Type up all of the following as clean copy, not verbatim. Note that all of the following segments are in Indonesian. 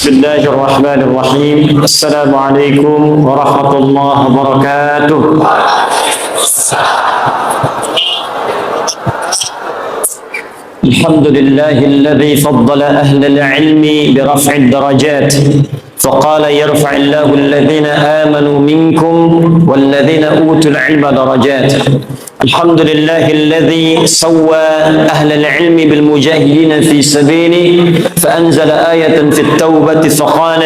Bismillahirrahmanirrahim. Assalamualaikum warahmatullahi wabarakatuh. Alhamdulillahilladzi faddala ahlal ilmi biraf'id darajat. فقال يرفع الله الذين آمنوا منكم والذين أوتوا العلم درجات. الحمد لله الذي سوى أهل العلم بالمجاهدين في سبيله فأنزل آية في التوبة فقال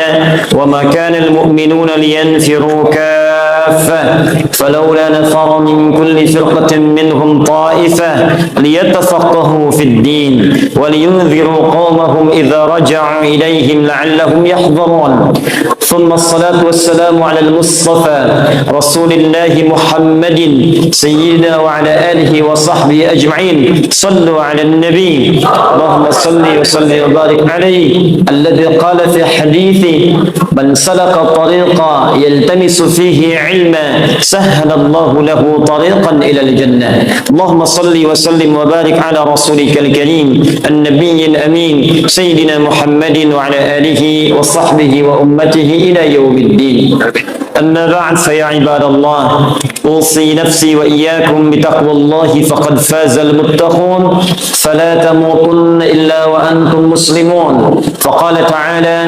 وما كان المؤمنون لينفروا كافة فلولا نفر من كل فرقة منهم طائفة ليتفقهوا في الدين ولينذروا قومهم إذا رجعوا إليهم لعلهم يحذرون. ثم الصلاة والسلام على المصطفى رسول الله محمد سيدنا وعلى آله وصحبه أجمعين. صلوا على النبي اللهم صل وسلم وبارك عليه الذي قال في حديثه من سلك طريقا يلتمس فيه علما سهل الله له طريقا إلى الجنة. اللهم صل وسلم وبارك على رسولك الكريم النبي الأمين سيدنا محمد وعلى آله وصحبه وأمته إلى يوم الدين. أما بعد فيا عباد الله أوصي نفسي وإياكم بتقوى الله فقد فاز المتقون فلا تموتن إلا وأنتم مسلمون. فقال تعالى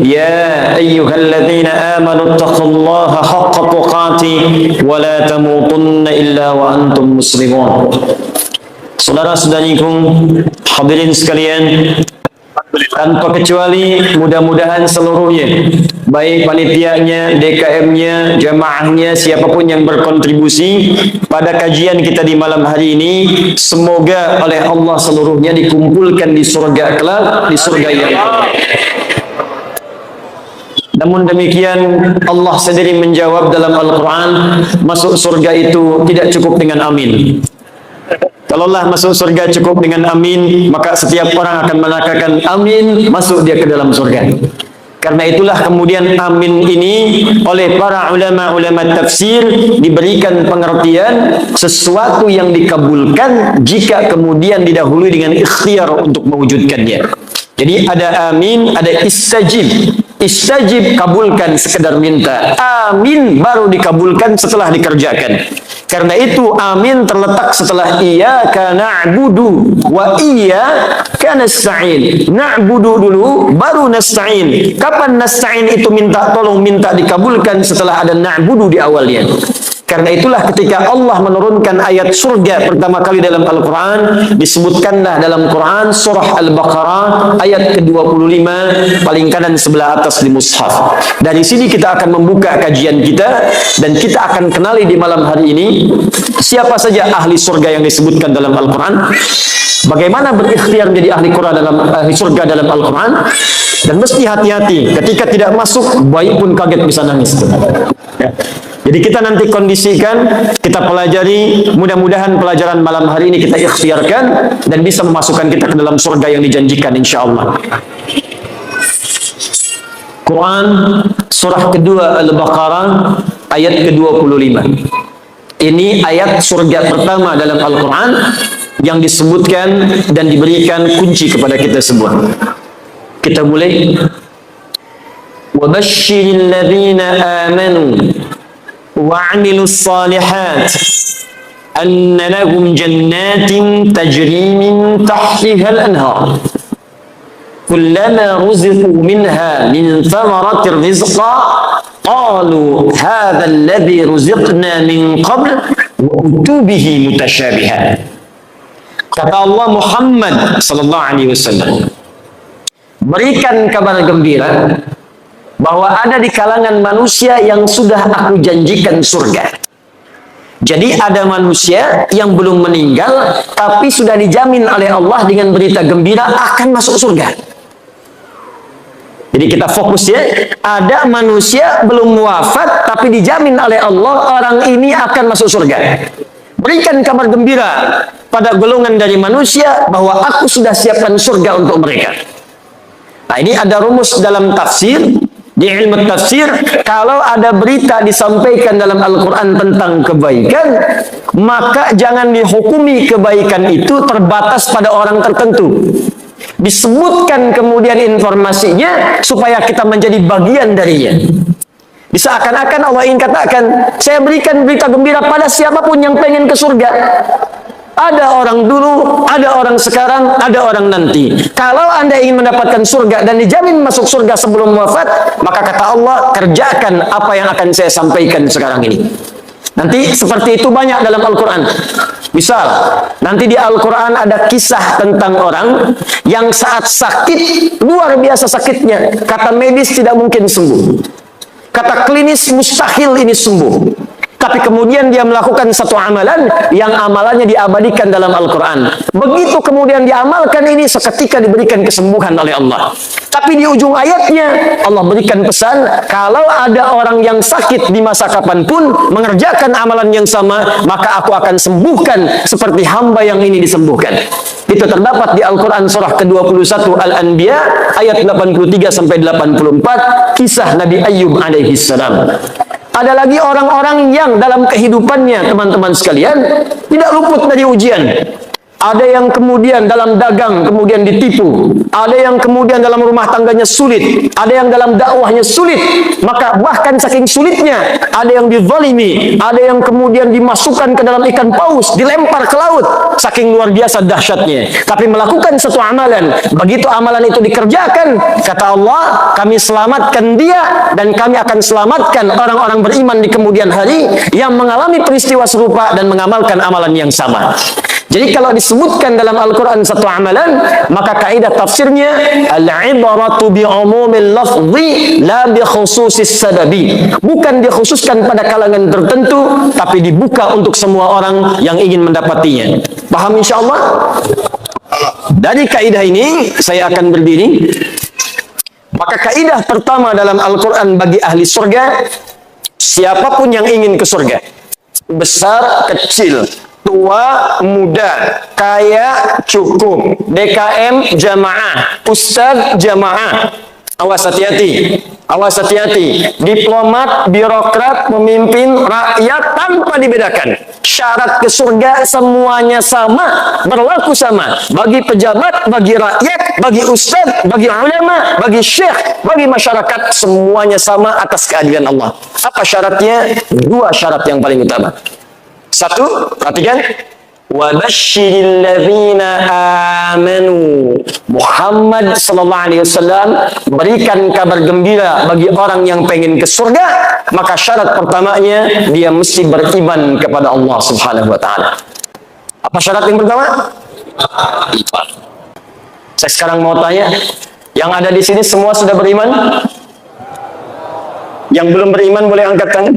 يا أيها الذين آمنوا اتقوا الله حق تقاته ولا تموتن إلا وأنتم مسلمون. Saudara-saudariku hadirin sekalian, tanpa kecuali mudah-mudahan seluruhnya, baik panitianya, DKM-nya, jamaahnya, siapapun yang berkontribusi pada kajian kita di malam hari ini, semoga oleh Allah seluruhnya dikumpulkan di surga kelak, di surga yang kelak. Namun demikian Allah sendiri menjawab dalam Al-Quran, masuk surga itu tidak cukup dengan amin. Kalau Allah masuk surga cukup dengan amin, maka setiap orang akan mengatakan amin, masuk dia ke dalam surga. Karena itulah kemudian amin ini oleh para ulama-ulama tafsir diberikan pengertian sesuatu yang dikabulkan jika kemudian didahului dengan ikhtiar untuk mewujudkannya. Jadi ada amin, ada istajib. Istajib kabulkan sekedar minta. Amin baru dikabulkan setelah dikerjakan. Karena itu amin terletak setelah iyyaka na'budu wa iyyaka nasta'in. Na'budu dulu baru nasta'in. Kapan nasta'in itu minta tolong, minta dikabulkan setelah ada na'budu di awalnya. Karena itulah ketika Allah menurunkan ayat surga pertama kali dalam Al-Quran, disebutkanlah dalam Quran surah Al-Baqarah ayat ke-25 paling kanan sebelah atas di mushaf. Dari sini kita akan membuka kajian kita dan kita akan kenali di malam hari ini siapa saja ahli surga yang disebutkan dalam Al-Quran, bagaimana berikhtiar menjadi ahli Quran dalam ahli surga dalam Al-Quran, dan mesti hati-hati ketika tidak masuk, bayi pun kaget bisa nangis. Ya. Jadi kita nanti kondisikan, kita pelajari, mudah-mudahan pelajaran malam hari ini kita ikhtiarkan dan bisa memasukkan kita ke dalam surga yang dijanjikan insyaAllah. Quran surah kedua Al-Baqarah ayat ke-25. Ini ayat surga pertama dalam Al-Quran yang disebutkan dan diberikan kunci kepada kita semua. Kita mulai. وَبَشِّرِ الَّذِينَ آمَنُوا وَعَمِلُوا الصَّالِحَاتِ أَنَّ لَهُمْ جَنَّاتٍ تَجْرِي مِنْ تَحْتِهَا الْأَنْهَارُ كُلَّمَا رُزِقُوا مِنْهَا مِنْ ثَمَرَةٍ رِزْقًا قَالُوا هَذَا الَّذِي رُزِقْنَا مِنْ قَبْلُ وَأُتُوا بِهِ مُتَشَابِهًا. Kata Allah Muhammad sallallahu alaihi wasallam, berikan kabar gembira bahwa ada di kalangan manusia yang sudah aku janjikan surga. Jadi ada manusia yang belum meninggal tapi sudah dijamin oleh Allah dengan berita gembira akan masuk surga. Jadi kita fokus ya, ada manusia belum wafat tapi dijamin oleh Allah orang ini akan masuk surga. Berikan kabar gembira pada golongan dari manusia bahwa aku sudah siapkan surga untuk mereka. Nah, ini ada rumus dalam tafsir. Di ilmu tafsir, kalau ada berita disampaikan dalam Al-Quran tentang kebaikan, maka jangan dihukumi kebaikan itu terbatas pada orang tertentu. disebutkan kemudian informasinya supaya kita menjadi bagian darinya. Seakan-akan Allah ingin katakan, saya berikan berita gembira pada siapapun yang pengen ke surga. Ada orang dulu, ada orang sekarang, ada orang nanti. Kalau Anda ingin mendapatkan surga dan dijamin masuk surga sebelum wafat, maka kata Allah, kerjakan apa yang akan saya sampaikan sekarang ini. Nanti seperti itu banyak dalam Al-Quran. Misal, nanti di Al-Quran ada kisah tentang orang yang saat sakit, luar biasa sakitnya. Kata medis tidak mungkin sembuh. Kata klinis mustahil ini sembuh. Tapi kemudian dia melakukan satu amalan yang amalannya diabadikan dalam Al-Quran. Begitu kemudian diamalkan ini, seketika diberikan kesembuhan oleh Allah. Tapi di ujung ayatnya Allah berikan pesan, kalau ada orang yang sakit di masa kapanpun mengerjakan amalan yang sama, maka aku akan sembuhkan seperti hamba yang ini disembuhkan. Itu terdapat di Al-Quran surah ke-21 Al-Anbiya ayat 83 sampai 84, kisah Nabi Ayyub alaihi salam. Ada lagi orang-orang yang dalam kehidupannya, teman-teman sekalian, tidak luput dari ujian. Ada yang kemudian dalam dagang kemudian ditipu. Ada yang kemudian dalam rumah tangganya sulit. Ada yang dalam dakwahnya sulit. Maka bahkan saking sulitnya, ada yang dizalimi. Ada yang kemudian dimasukkan ke dalam ikan paus, dilempar ke laut. Saking luar biasa dahsyatnya. Tapi melakukan satu amalan. Begitu amalan itu dikerjakan, kata Allah, kami selamatkan dia dan kami akan selamatkan orang-orang beriman di kemudian hari yang mengalami peristiwa serupa dan mengamalkan amalan yang sama. Jadi kalau disebutkan dalam Al-Quran satu amalan, maka kaidah tafsirnya al-ibaratu bi'umumil lafzi la bi khususis sababi. Bukan dikhususkan pada kalangan tertentu, tapi dibuka untuk semua orang yang ingin mendapatinya. Paham insyaallah? Dari kaidah ini saya akan berdiri. Maka kaidah pertama dalam Al-Quran bagi ahli surga, siapapun yang ingin ke surga, besar kecil, tua, muda, kaya, cukup, DKM, jamaah, ustadz, jamaah. Awas hati-hati, awas hati-hati. Diplomat, birokrat, pemimpin, rakyat tanpa dibedakan. Syarat ke surga semuanya sama, berlaku sama. Bagi pejabat, bagi rakyat, bagi ustadz, bagi ulama, bagi syekh, bagi masyarakat, semuanya sama atas keadilan Allah. Apa syaratnya? Dua syarat yang paling utama. Satu, perhatikan, wa basyiril ladzina amanu. Muhammad sallallahu alaihi wasallam berikan kabar gembira bagi orang yang pengen ke surga, maka syarat pertamanya dia mesti beriman kepada Allah Subhanahu wa taala. Apa syarat yang pertama? Iman. Saya sekarang mau tanya, yang ada di sini semua sudah beriman? Yang belum beriman boleh angkat tangan.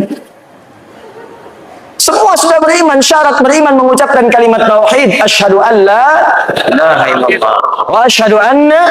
Semua sudah beriman, syarat beriman mengucapkan kalimat tauhid, asyhadu an la ilaha illallah wa asyhadu anna,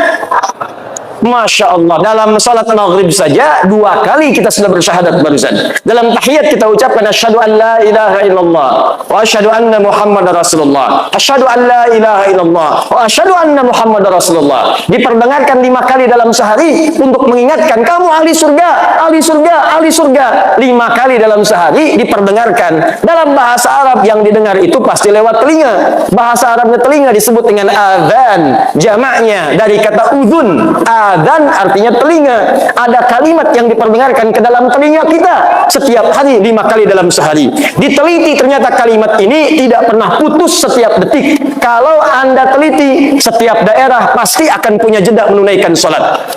Masya Allah, dalam salat maghrib saja 2 kali kita sudah bersyahadat barusan. Dalam tahiyat kita ucapkan asyhadu an la ilaha illallah wa asyhadu anna Muhammadar Rasulullah. Asyhadu an la ilaha illallah wa asyhadu anna Muhammadar Rasulullah. Diperdengarkan 5 kali dalam sehari untuk mengingatkan kamu ahli surga, ahli surga, ahli surga. 5 kali dalam sehari diperdengarkan. Dalam bahasa Arab yang didengar itu pasti lewat telinga. Bahasa Arabnya telinga disebut dengan adzan. Jamaknya dari kata uzun. Adzan artinya telinga. Ada kalimat yang diperdengarkan ke dalam telinga kita setiap hari 5 kali dalam sehari. Diteliti ternyata kalimat ini tidak pernah putus setiap detik. Kalau Anda teliti, setiap daerah pasti akan punya jeda menunaikan sholat.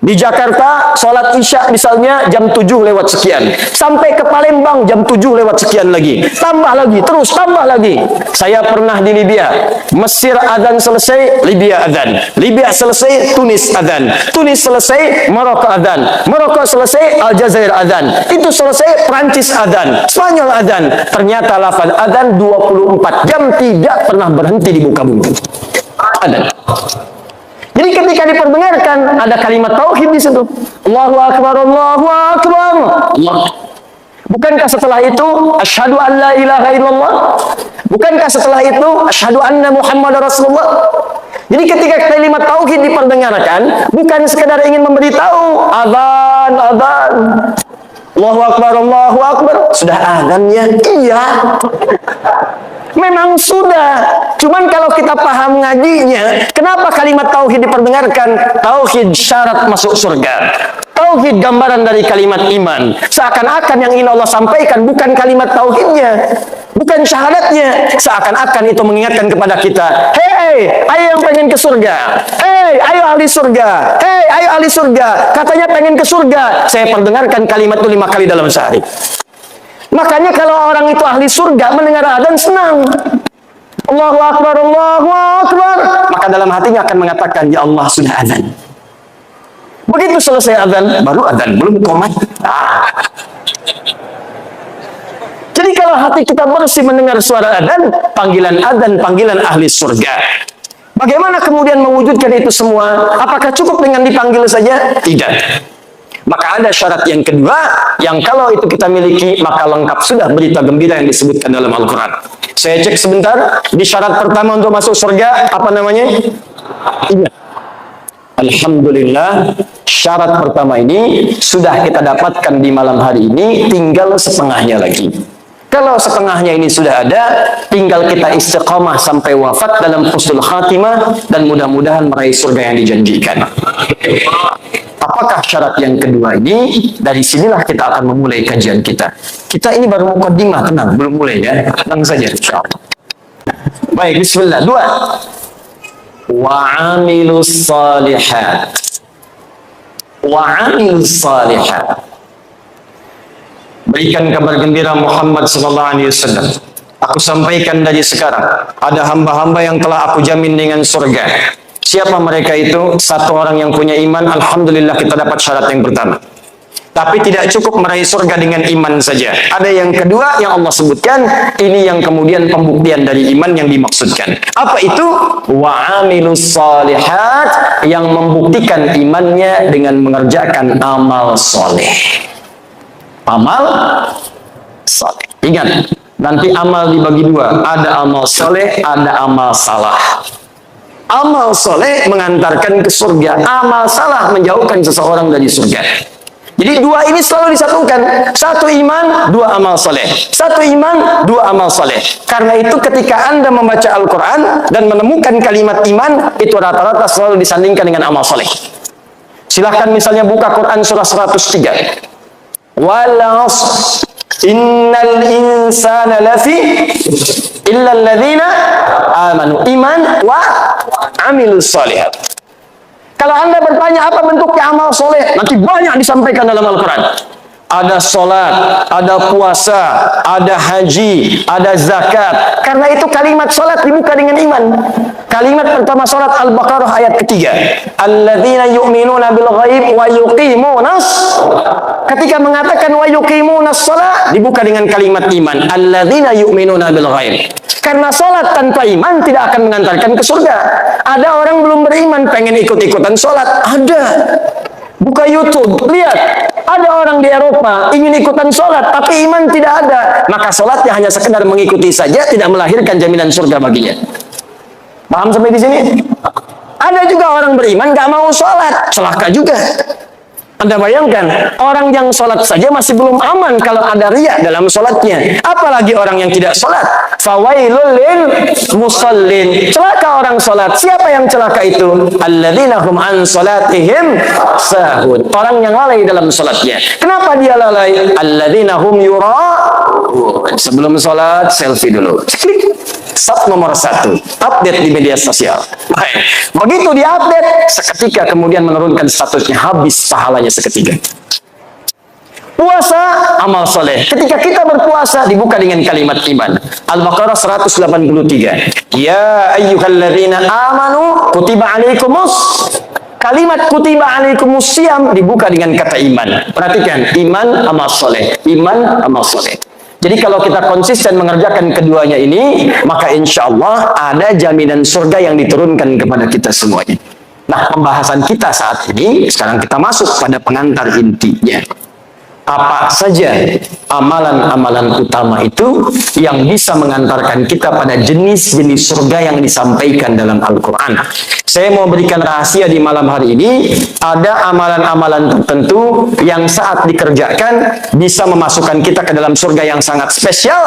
Di Jakarta, sholat isya misalnya jam 7 lewat sekian. Sampai ke Palembang jam 7 lewat sekian lagi. Tambah lagi, terus tambah lagi. Saya pernah di Libya. Mesir adzan selesai, Libya adzan. Libya selesai, Tunis adzan. Tunis selesai, Maroko adzan. Maroko selesai, Aljazair adzan. Itu selesai, Prancis adzan. Spanyol adzan. Ternyata lafaz adzan 24 jam tidak pernah berhenti di muka bumi. Adzan. Jadi ketika diperdengarkan ada kalimat tauhid di situ. Allahu akbar, Allahu akbar. Allah. Bukankah setelah itu asyhadu an la ilaha illallah? Bukankah setelah itu asyhadu anna Muhammadar Rasulullah? Jadi ketika kalimat tauhid diperdengarkan, bukan sekadar ingin memberitahu azan, azan. Allahu akbar, Allahu akbar. Sudah azannya? Iya. Memang sudah. Cuman kalau kita paham ngajinya, kenapa kalimat tauhid diperdengarkan? Tauhid syarat masuk surga. Tauhid gambaran dari kalimat iman. Seakan-akan yang ingin Allah sampaikan bukan kalimat tauhidnya, bukan syahadatnya. Seakan-akan itu mengingatkan kepada kita, hei, ayo yang pengen ke surga. Hei, ayo ahli surga. Hei, ayo ahli surga. Katanya pengen ke surga. Saya perdengarkan kalimat itu 5 kali dalam sehari. Makanya kalau orang itu ahli surga mendengar adzan senang. Allahu Akbar, Allahu Akbar. Maka dalam hatinya akan mengatakan, ya Allah sudah adzan. Begitu selesai adzan, baru adzan, belum qomat. Jadi kalau hati kita bersih mendengar suara adzan, panggilan ahli surga. Bagaimana kemudian mewujudkan itu semua? Apakah cukup dengan dipanggil saja? Tidak. Maka ada syarat yang kedua, yang kalau itu kita miliki, maka lengkap sudah berita gembira yang disebutkan dalam Al-Quran. Saya cek sebentar, di syarat pertama untuk masuk surga, apa namanya? Iya. Alhamdulillah, syarat pertama ini sudah kita dapatkan di malam hari ini, tinggal setengahnya lagi. Kalau setengahnya ini sudah ada, tinggal kita istiqamah sampai wafat dalam husnul khatimah, dan mudah-mudahan meraih surga yang dijanjikan. Apakah syarat yang kedua ini? Dari sinilah kita akan memulai kajian kita. Kita ini baru mukaddimah, tenang, belum mulai ya. Tenang saja, insyaallah. Baik, bismillah. 2. Wa'amilus salihat. Wa'amilus salihat. Berikan kabar gembira Muhammad sallallahu alaihi wasallam. Aku sampaikan dari sekarang, ada hamba-hamba yang telah aku jamin dengan surga. Siapa mereka itu? Satu orang yang punya iman. Alhamdulillah kita dapat syarat yang pertama. Tapi tidak cukup meraih surga dengan iman saja. Ada yang kedua yang Allah sebutkan. Ini yang kemudian pembuktian dari iman yang dimaksudkan. Apa itu? Wa'amilus salihat, yang membuktikan imannya dengan mengerjakan amal soleh. Amal soleh. Ingat, nanti amal dibagi dua. Ada amal soleh, ada amal salah. Amal soleh mengantarkan ke surga. Amal salah menjauhkan seseorang dari surga. Jadi dua ini selalu disatukan. Satu iman, dua amal soleh. Satu iman, dua amal soleh. Karena itu ketika Anda membaca Al-Quran dan menemukan kalimat iman, itu rata-rata selalu disandingkan dengan amal soleh. Silahkan misalnya buka Quran surah 103. Wal 'ashr innal insana lafi illa alladzina amanu. Iman wa amilus sholihat. Kalau Anda bertanya apa bentuknya amal soleh, nanti banyak disampaikan dalam Al-Quran. Ada sholat, ada puasa, ada haji, ada zakat. Karena itu kalimat sholat dibuka dengan iman. Kalimat pertama sholat Al-Baqarah ayat ketiga. Alladzina yu'minuna bil ghaib wa yuqimunas. Ketika mengatakan wa yuqimunas sholat, dibuka dengan kalimat iman. Alladzina yu'minuna bil ghaib. Karena sholat tanpa iman tidak akan mengantarkan ke surga. Ada orang belum beriman, pengen ikut-ikutan sholat. Ada. Buka YouTube, lihat. Ada orang di Eropa ingin ikutan sholat, tapi iman tidak ada. Maka sholatnya hanya sekedar mengikuti saja, tidak melahirkan jaminan surga baginya. Paham sampai di sini? Ada juga orang beriman gak mau sholat, celaka juga. Anda bayangkan, orang yang sholat saja masih belum aman kalau ada riya dalam sholatnya. Apalagi orang yang tidak sholat. Fawailul lil musallin. Celaka orang sholat. Siapa yang celaka itu? Alladzina hum an sholatihim sahun. Orang yang lalai dalam sholatnya. Kenapa dia lalai? Alladzina hum yura'un. Sebelum sholat, selfie dulu. Klik. Sub nomor 1. Update di media sosial. Baik. Begitu diupdate, seketika kemudian menurunkan statusnya, habis pahalanya seketika. Puasa, amal soleh. Ketika kita berpuasa, dibuka dengan kalimat iman. Al-Baqarah 183. Ya ayyuhalladzina amanu kutiba alaikumus. Kalimat kutiba alaikumus siyam dibuka dengan kata iman. Perhatikan, iman, amal soleh. Iman, amal soleh. Jadi kalau kita konsisten mengerjakan keduanya ini, maka insya Allah ada jaminan surga yang diturunkan kepada kita semuanya. Nah, pembahasan kita saat ini, sekarang kita masuk pada pengantar intinya. apa saja amalan-amalan utama itu yang bisa mengantarkan kita pada jenis-jenis surga yang disampaikan dalam Al-Quran. Saya mau berikan rahasia di malam hari ini. Ada amalan-amalan tertentu yang saat dikerjakan bisa memasukkan kita ke dalam surga yang sangat spesial.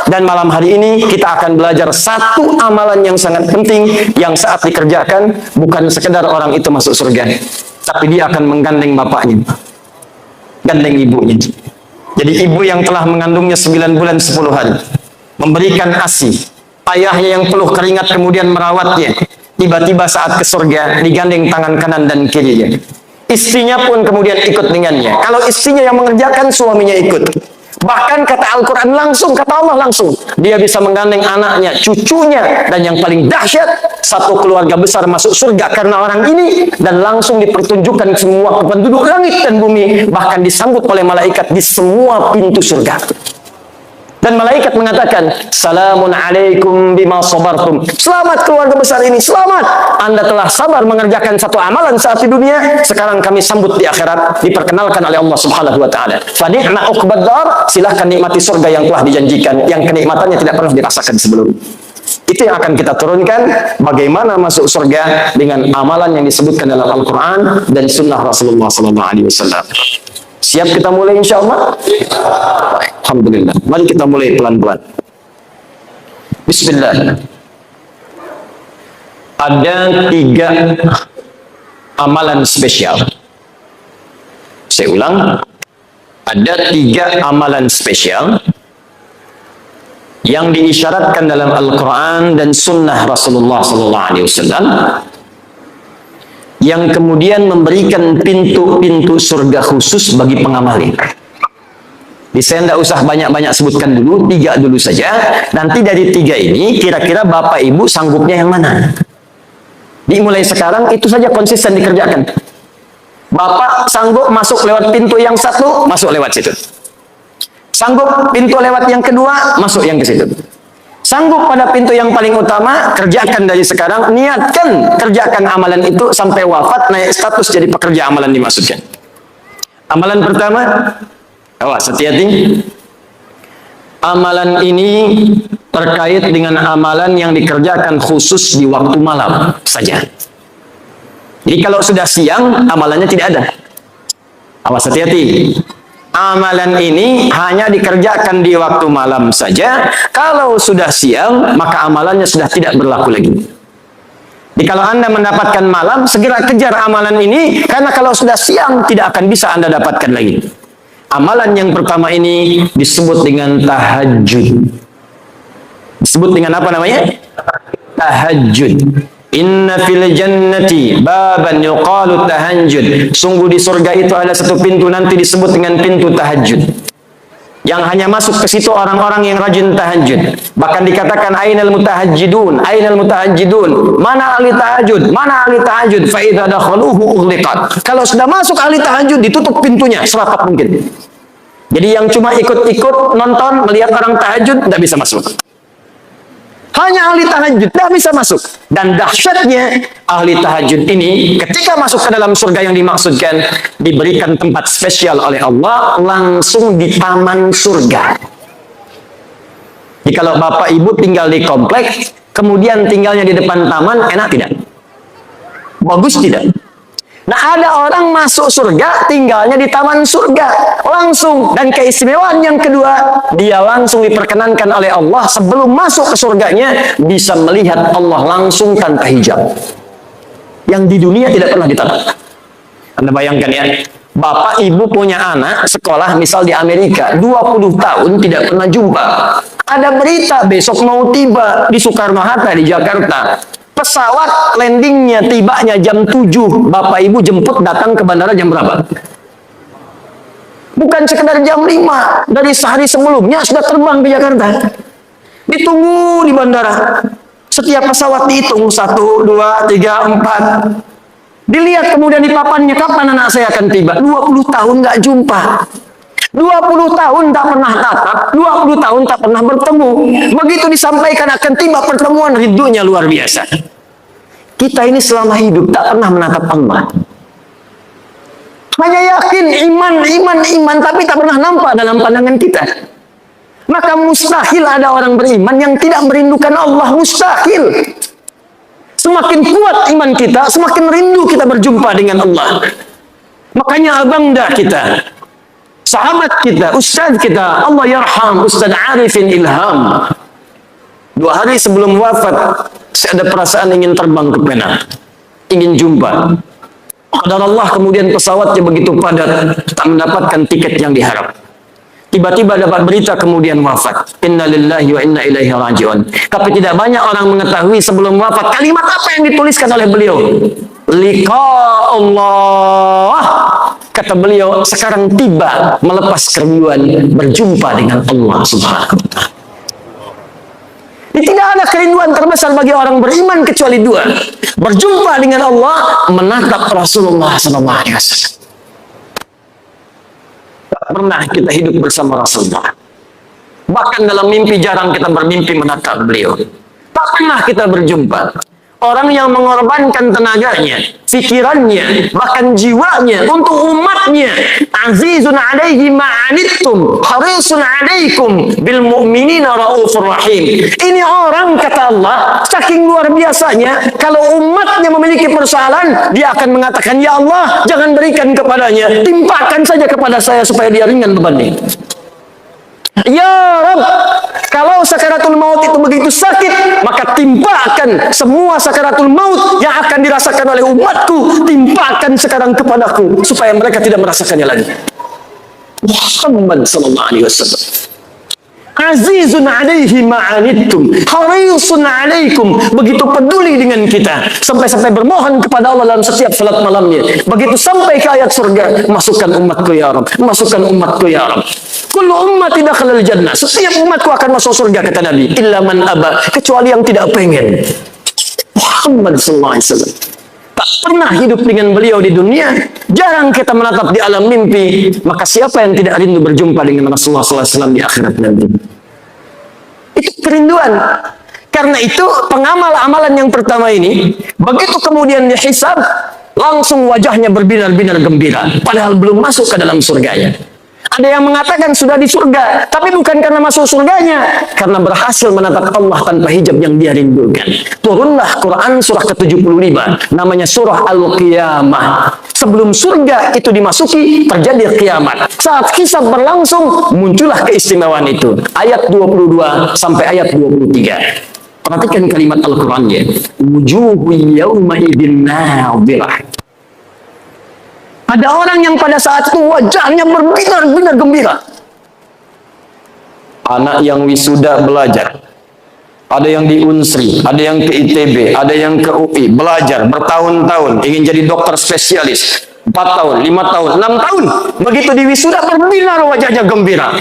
Dan malam hari ini kita akan belajar satu amalan yang sangat penting yang saat dikerjakan bukan sekedar orang itu masuk surga, tapi dia akan menggandeng bapaknya, gandeng ibunya. Jadi ibu yang telah mengandungnya 9 bulan 10 hari, memberikan ASI, ayahnya yang peluh keringat kemudian merawatnya, tiba-tiba saat ke surga digandeng tangan kanan dan kirinya. Istrinya pun kemudian ikut dengannya. Kalau istrinya yang mengerjakan, suaminya ikut. Bahkan kata Al-Quran langsung, kata Allah langsung, dia bisa menggandeng anaknya, cucunya, dan yang paling dahsyat, satu keluarga besar masuk surga karena orang ini, dan langsung dipertunjukkan semua penduduk langit dan bumi, bahkan disambut oleh malaikat di semua pintu surga. Dan malaikat mengatakan, salamun alaikum bima sabartum. Selamat keluarga besar ini, selamat. Anda telah sabar mengerjakan satu amalan saat di dunia, sekarang kami sambut di akhirat, diperkenalkan oleh Allah Subhanahu wa taala. Fa ni'ma uqbad dar, silahkan nikmati surga yang telah dijanjikan, yang kenikmatannya tidak pernah dirasakan sebelumnya. Itu yang akan kita turunkan, bagaimana masuk surga dengan amalan yang disebutkan dalam Al-Quran dan sunnah Rasulullah SAW. Siap kita mulai insya Allah? Alhamdulillah. Mari kita mulai pelan-pelan. Bismillah. Ada 3 amalan spesial. Saya ulang. Ada 3 amalan spesial yang diisyaratkan dalam Al-Quran dan sunnah Rasulullah SAW, yang kemudian memberikan pintu-pintu surga khusus bagi pengamalnya. Saya tidak usah banyak-banyak sebutkan dulu, 3 dulu saja. Nanti dari 3 ini, kira-kira Bapak Ibu sanggupnya yang mana? Dimulai sekarang, itu saja konsisten dikerjakan. Bapak sanggup masuk lewat pintu yang satu, masuk lewat situ. Sanggup pintu lewat yang kedua, masuk yang ke situ. Sanggup pada pintu yang paling utama, kerjakan dari sekarang, niatkan kerjakan amalan itu sampai wafat, naik status jadi pekerja amalan dimaksudkan. Amalan pertama, awas hati-hati. Amalan ini terkait dengan amalan yang dikerjakan khusus di waktu malam saja. Jadi kalau sudah siang, amalannya tidak ada. Awas hati-hati. Amalan ini hanya dikerjakan di waktu malam saja. Kalau sudah siang, maka amalannya sudah tidak berlaku lagi. Jadi kalau Anda mendapatkan malam, segera kejar amalan ini, karena kalau sudah siang, tidak akan bisa Anda dapatkan lagi. Amalan yang pertama ini disebut dengan tahajud. Disebut dengan apa namanya? Tahajud. Inna fil jannati baban yuqalu tahajud. Sungguh di surga itu ada satu pintu nanti disebut dengan pintu tahajud, yang hanya masuk ke situ orang-orang yang rajin tahajud. Bahkan dikatakan ainal mutahajjidun, ainal mutahajjidun. Mana ahli tahajud? Mana ahli tahajud? Fa idza dakhaluhu ughliqat. Kalau sudah masuk ahli tahajud, ditutup pintunya serapat mungkin. Jadi yang cuma ikut-ikut nonton melihat orang tahajud tidak bisa masuk. Hanya ahli tahajud tidak bisa masuk. Dan dahsyatnya ahli tahajud ini ketika masuk ke dalam surga yang dimaksudkan, diberikan tempat spesial oleh Allah langsung di taman surga. Jadi kalau Bapak Ibu tinggal di kompleks, kemudian tinggalnya di depan taman, enak tidak? Bagus tidak? Nah, ada orang masuk surga, tinggalnya di taman surga langsung. Dan keistimewaan yang kedua, dia langsung diperkenankan oleh Allah sebelum masuk ke surganya bisa melihat Allah langsung tanpa hijab, yang di dunia tidak pernah ditatap. Anda bayangkan ya, Bapak Ibu punya anak sekolah misal di Amerika 20 tahun tidak pernah jumpa. Ada berita besok mau tiba di Soekarno-Hatta di Jakarta. Pesawat landingnya, tibanya jam 7. Bapak Ibu jemput datang ke bandara jam berapa? Bukan sekedar jam 5. Dari sehari sebelumnya sudah terbang ke Jakarta. Ditunggu di bandara. Setiap pesawat dihitung 1, 2, 3, 4. Dilihat kemudian di papannya, kapan anak saya akan tiba? 20 tahun nggak jumpa. 20 tahun tak pernah tatap, 20 tahun tak pernah bertemu. Begitu disampaikan akan tiba pertemuan, ridhonya luar biasa. Kita ini selama hidup tak pernah menatap Allah. Hanya yakin iman, tapi tak pernah nampak dalam pandangan kita. Maka mustahil ada orang beriman yang tidak merindukan Allah. Mustahil. Semakin kuat iman kita, semakin rindu kita berjumpa dengan Allah. Makanya abangda kita, sahabat kita, ustaz kita, Allah yarham Ustaz Arifin Ilham. 2 hari sebelum wafat, saya ada perasaan ingin terbang ke Penang, ingin jumpa. Qadar Allah, kemudian pesawatnya begitu padat, tak mendapatkan tiket yang diharap. Tiba-tiba dapat berita kemudian wafat. Inna lillahi wa inna ilaihi raji'un. Tapi tidak banyak orang mengetahui sebelum wafat kalimat apa yang dituliskan oleh beliau. Liqa Allah. Kata beliau, sekarang tiba melepas kerinduan berjumpa dengan Allah Subhanahu wa ta'ala. Tidak ada kerinduan terbesar bagi orang beriman kecuali 2. Berjumpa dengan Allah, menatap Rasulullah SAW. Tak pernah kita hidup bersama Rasulullah. Bahkan dalam mimpi jarang kita bermimpi menatap beliau. Tak pernah kita berjumpa. Orang yang mengorbankan tenaganya, fikirannya, bahkan jiwanya untuk umatnya. Azizun alaihi ma'anittum, harisun alaikum bil mu'minina raufur rahim. Ini orang, kata Allah, saking luar biasanya, kalau umatnya memiliki persoalan, dia akan mengatakan, ya Allah, jangan berikan kepadanya, timpakan saja kepada saya supaya dia ringan bebannya. Ya Rabb, kalau sakaratul maut itu begitu sakit, maka timpakan semua sakaratul maut yang akan dirasakan oleh umatku, timpakan sekarang kepadaku supaya mereka tidak merasakannya lagi. Muhammad sallallahu alaihi wasallam. Azizun alaihi ma'anittum, harisun alaikum, begitu peduli dengan kita, sampai-sampai bermohon kepada Allah dalam setiap salat malamnya. Begitu sampai ke ayat surga, masukkan umatku ya Rabb, masukkan umatku ya Rabb. Kullu ummati dakhalal jannah, setiap umatku akan masuk surga, kata Nabi, illa man aba, kecuali yang tidak pengen. Muhammad sallallahu alaihi wasallam. Tak pernah hidup dengan beliau di dunia, jarang kita menatap di alam mimpi, maka siapa yang tidak rindu berjumpa dengan Rasulullah SAW di akhirat nanti? Itu kerinduan. Karena itu pengamal amalan yang pertama ini, begitu kemudian dihisab, langsung wajahnya berbinar-binar gembira, padahal belum masuk ke dalam surganya. Ada yang mengatakan sudah di surga, tapi bukan karena masuk surganya, karena berhasil menatap Allah tanpa hijab yang dia rindukan. Turunlah Quran surah ke-75, namanya surah Al-Qiyamah. Sebelum surga itu dimasuki, terjadi kiamat. Saat hisab berlangsung, muncullah keistimewaan itu. Ayat 22 sampai ayat 23. Perhatikan kalimat Al-Qurannya. Wujuhu yawma idin nadhirah. Ada orang yang pada saat itu wajahnya berbinar-binar gembira. Anak yang wisuda belajar. Ada yang di Unsri, ada yang ke ITB, ada yang ke UI, belajar bertahun-tahun, ingin jadi dokter spesialis. 4 tahun, 5 tahun, 6 tahun. Begitu di wisuda berbinar wajahnya gembira.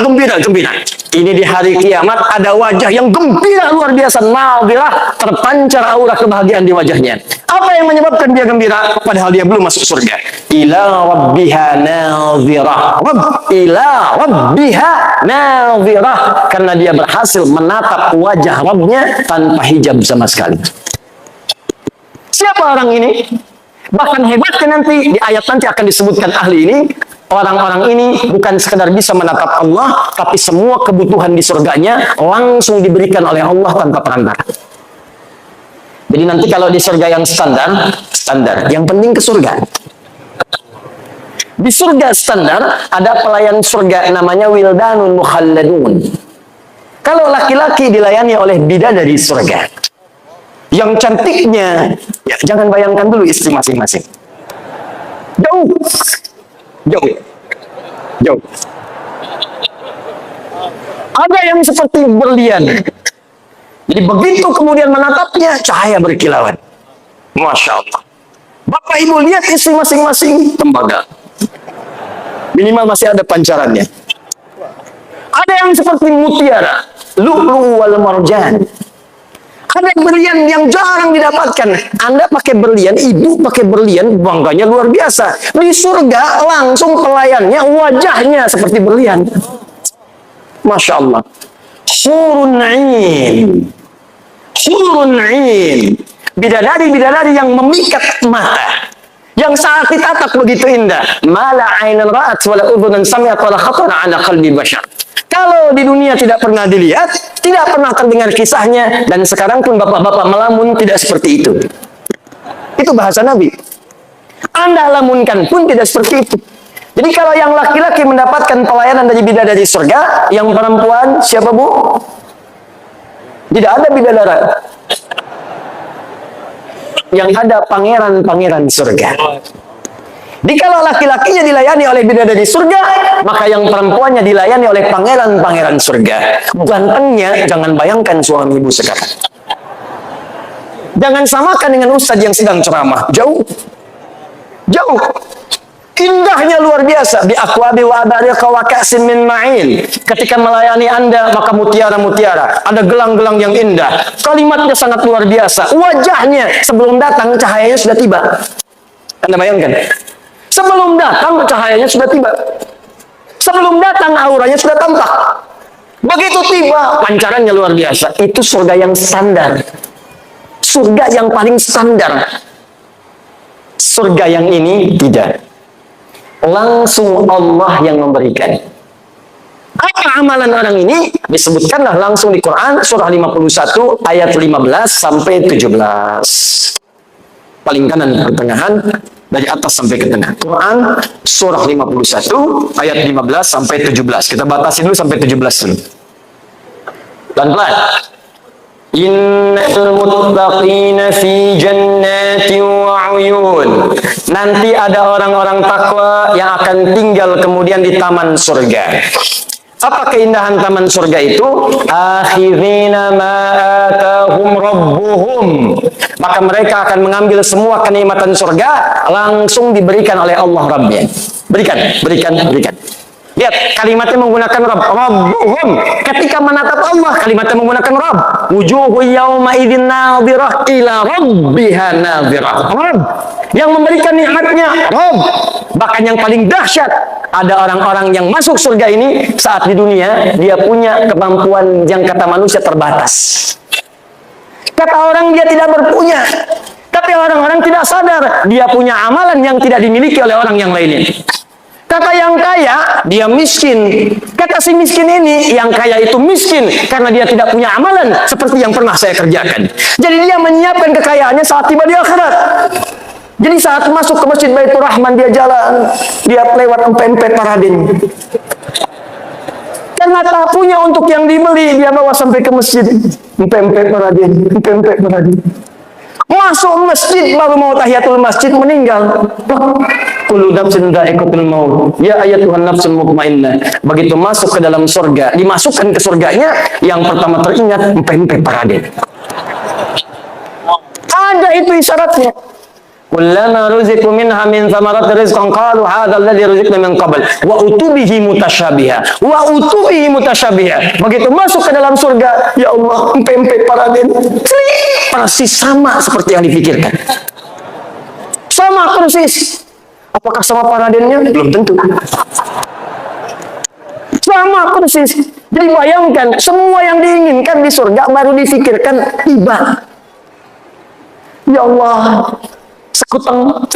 Gembira. Ini di hari kiamat ada wajah yang gembira luar biasa. Nadhirah, terpancar aura kebahagiaan di wajahnya. Apa yang menyebabkan dia gembira? Padahal dia belum masuk surga. Ila rabbiha nadhirah. Ila rabbiha nadhirah. Karena dia berhasil menatap wajah Rabbnya tanpa hijab sama sekali. Siapa orang ini? Bahkan hebatnya nanti, di ayat nanti akan disebutkan ahli ini, orang-orang ini bukan sekedar bisa menatap Allah, tapi semua kebutuhan di surganya langsung diberikan oleh Allah tanpa perantara. Jadi nanti kalau di surga yang standar, yang penting ke surga. Di surga standar, ada pelayan surga namanya Wildanun Mukhalladun. Kalau laki-laki dilayani oleh bidadari surga. Yang cantiknya, ya, jangan bayangkan dulu istri masing-masing. Jauh. Ada yang seperti berlian. Jadi begitu kemudian menatapnya, cahaya berkilauan. Masya Allah. Bapak Ibu lihat istri masing-masing, tembaga. Minimal masih ada pancarannya. Ada yang seperti mutiara, lu'lu wal marjan. Ada berlian yang jarang didapatkan. Anda pakai berlian, ibu pakai berlian, bangganya luar biasa. Di surga langsung pelayannya, wajahnya seperti berlian. Masya Allah. Hurun 'ain. Hurun 'ain. Bidadari-bidadari yang memikat mata. yang saat ditatap begitu indah. Mala ainan ra'at wala udhunan sami'at wala khatara ala qalbi bashar. Kalau di dunia tidak pernah dilihat, tidak pernah terdengar kisahnya, dan sekarang pun bapak-bapak melamun tidak seperti itu. Itu bahasa Nabi. Anda lamunkan pun tidak seperti itu. Jadi kalau yang laki-laki mendapatkan pelayanan dari bidadari surga, yang perempuan siapa bu? Tidak ada bidadara. Yang ada pangeran-pangeran surga. Jadi kalau laki-lakinya dilayani oleh bidadari surga, maka yang perempuannya dilayani oleh pangeran-pangeran surga. Gantengnya jangan bayangkan suami ibu sekarang. Jangan samakan dengan ustadz yang sedang ceramah. Jauh. Jauh. Indahnya luar biasa. Bi aqwabi wa abariqa wa ka'sin min ma'in. Ketika melayani Anda, maka mutiara-mutiara. Ada gelang-gelang yang indah. Kalimatnya sangat luar biasa. Wajahnya sebelum datang cahayanya sudah tiba. Anda bayangkan? Sebelum datang cahayanya sudah tiba. Sebelum datang auranya sudah tampak. Begitu tiba pancarannya luar biasa. Itu surga yang standar. Surga yang paling standar. Surga yang ini tidak. Langsung Allah yang memberikan. Apa amalan orang ini? Disebutkanlah langsung di Quran surah 51 ayat 15 sampai 17. Paling kanan pertengahan dari atas sampai ke tengah. Quran surah 51 ayat 15 sampai 17. Kita batasi dulu sampai 17 dulu. Pelan-pelan. Innal muttaqina fi jannatin wa uyun. Nanti ada orang-orang takwa yang akan tinggal kemudian di taman surga. Apa keindahan taman surga itu? Akhirina ma atahum rabbuhum. Maka mereka akan mengambil semua kenikmatan surga langsung diberikan oleh Allah Rabbnya. Berikan, berikan, berikan. Lihat, kalimatnya menggunakan Rabb. Rabbuhum. Ketika menatap Allah, kalimatnya menggunakan Rabb. Wujuhu yawma idzin nadhirah ila rabbiha nadhirah. Rabb. Yang memberikan nikmatnya, Rabb. Bahkan yang paling dahsyat, ada orang-orang yang masuk surga ini saat di dunia, dia punya kemampuan yang kata manusia terbatas. Kata orang dia tidak berpunya. Tapi orang-orang tidak sadar, dia punya amalan yang tidak dimiliki oleh orang yang lainnya. Kata yang kaya, dia miskin. Kata si miskin ini, yang kaya itu miskin karena dia tidak punya amalan seperti yang pernah saya kerjakan. Jadi dia menyiapkan kekayaannya saat tiba di akhirat. Jadi saat masuk ke Masjid Baitur Rahman, dia jalan, dia lewat empempet Paradin. Karena tak punya untuk yang dibeli, dia bawa sampai ke masjid. Empempet Paradin, empempet Paradin. Masuk masjid, baru mau tahiyatul masjid, meninggal. Kullu nafsin dha'iqatul maut. Ya ayyatuhan nafsul mutmainnah. Begitu masuk ke dalam surga, dimasukkan ke surganya, yang pertama teringat empempet Paradin. Ada itu isyaratnya. Kullama ruziqu minha min thamarati rizqan qalu hadha alladhi ruziqna min qabl wa utubihi mutasyabiha wa utubihi mutasyabiha. Begitu masuk ke dalam surga, ya Allah, empempet Paradin persis sama seperti yang dipikirkan. Sama persis. Apakah sama Paradinnya? Belum tentu. Sama persis. Jadi bayangkan, semua yang diinginkan di surga baru difikirkan tiba. Ya Allah, sekutang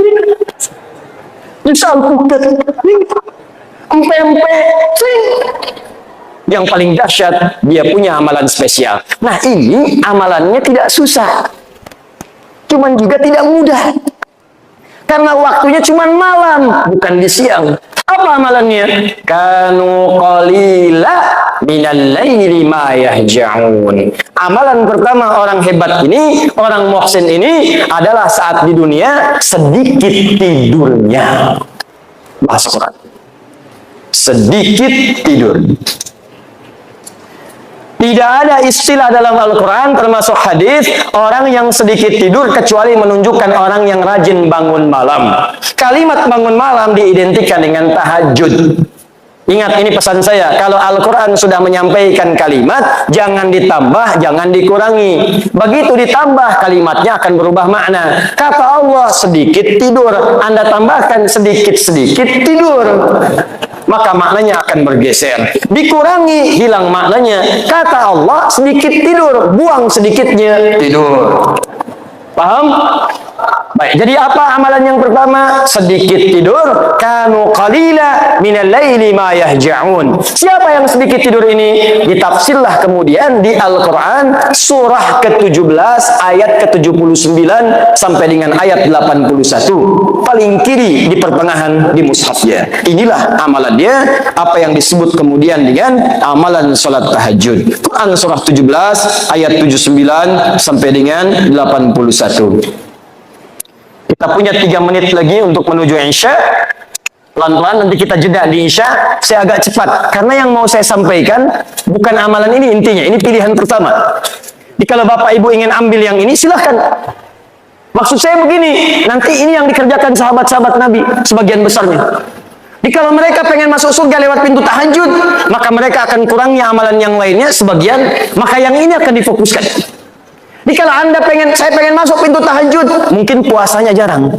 disalpukan empempe. Yang paling dahsyat, dia punya amalan spesial. Nah, ini amalannya tidak susah, cuman juga tidak mudah, karena waktunya cuman malam, bukan di siang. Apa amalannya? Kanu qalila minal laili ma yahja'un. Amalan pertama orang hebat ini, orang muhsin ini adalah saat di dunia sedikit tidurnya. Bahasa Quran. Sedikit tidur. Tidak ada istilah dalam Al-Quran termasuk hadis orang yang sedikit tidur kecuali menunjukkan orang yang rajin bangun malam. Kalimat bangun malam diidentikan dengan tahajud. Ingat, ini pesan saya, kalau Al-Quran sudah menyampaikan kalimat, jangan ditambah, jangan dikurangi. Begitu ditambah, kalimatnya akan berubah makna. Kata Allah, sedikit tidur. Anda tambahkan sedikit-sedikit tidur, maka maknanya akan bergeser. Dikurangi, hilang maknanya. Kata Allah, sedikit tidur, buang sedikitnya tidur. Paham? Baik. Baik, jadi apa amalan yang pertama? Sedikit tidur. Kanu qalila minal laili ma yahja'un. Siapa yang sedikit tidur ini? Ditafsirlah kemudian di Al-Quran surah ke-17 ayat ke-79 sampai dengan ayat 81. Paling kiri di pertengahan di mushafnya. Inilah amalan dia, apa yang disebut kemudian dengan amalan salat tahajud. Quran surah 17 ayat 79 sampai dengan 81. Kita punya 3 menit lagi untuk menuju Isya. Pelan-pelan nanti kita jeda di Isya. Saya agak cepat karena yang mau saya sampaikan bukan amalan ini intinya. Ini pilihan pertama. Jadi kalau Bapak Ibu ingin ambil yang ini silahkan. Maksud saya begini, nanti ini yang dikerjakan sahabat-sahabat Nabi sebagian besarnya. Jadi kalau mereka pengen masuk surga lewat pintu tahajud, maka mereka akan kurangnya amalan yang lainnya sebagian, maka yang ini akan difokuskan. Jadi kalau Anda saya pengen masuk pintu tahajud, mungkin puasanya jarang.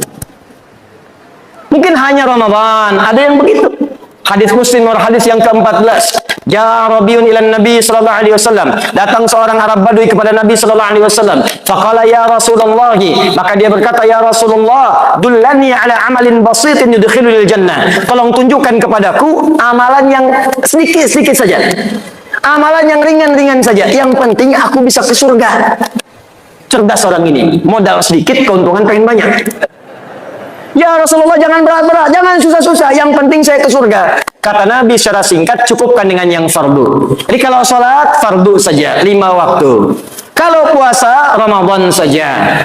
Mungkin hanya Ramadan, ada yang begitu. Hadis Muslim nomor hadis yang ke-14. Ja Rabiun ilan Nabi sallallahu alaihi wasallam. Datang seorang Arab Badui kepada Nabi sallallahu alaihi wasallam. Faqala ya Rasulullah, maka dia berkata, ya Rasulullah, dullani ala amalin basitin yudkhilul jannah. Tolong tunjukkan kepadaku amalan yang sedikit-sedikit saja. Amalan yang ringan-ringan saja. Yang penting aku bisa ke surga. Cerdas orang ini, modal sedikit, keuntungan pengen banyak. Ya Rasulullah, jangan berat-berat, jangan susah-susah, yang penting saya ke surga. Kata Nabi secara singkat, cukupkan dengan yang fardu. Jadi kalau sholat, fardu saja, 5 waktu. Kalau puasa, Ramadan saja.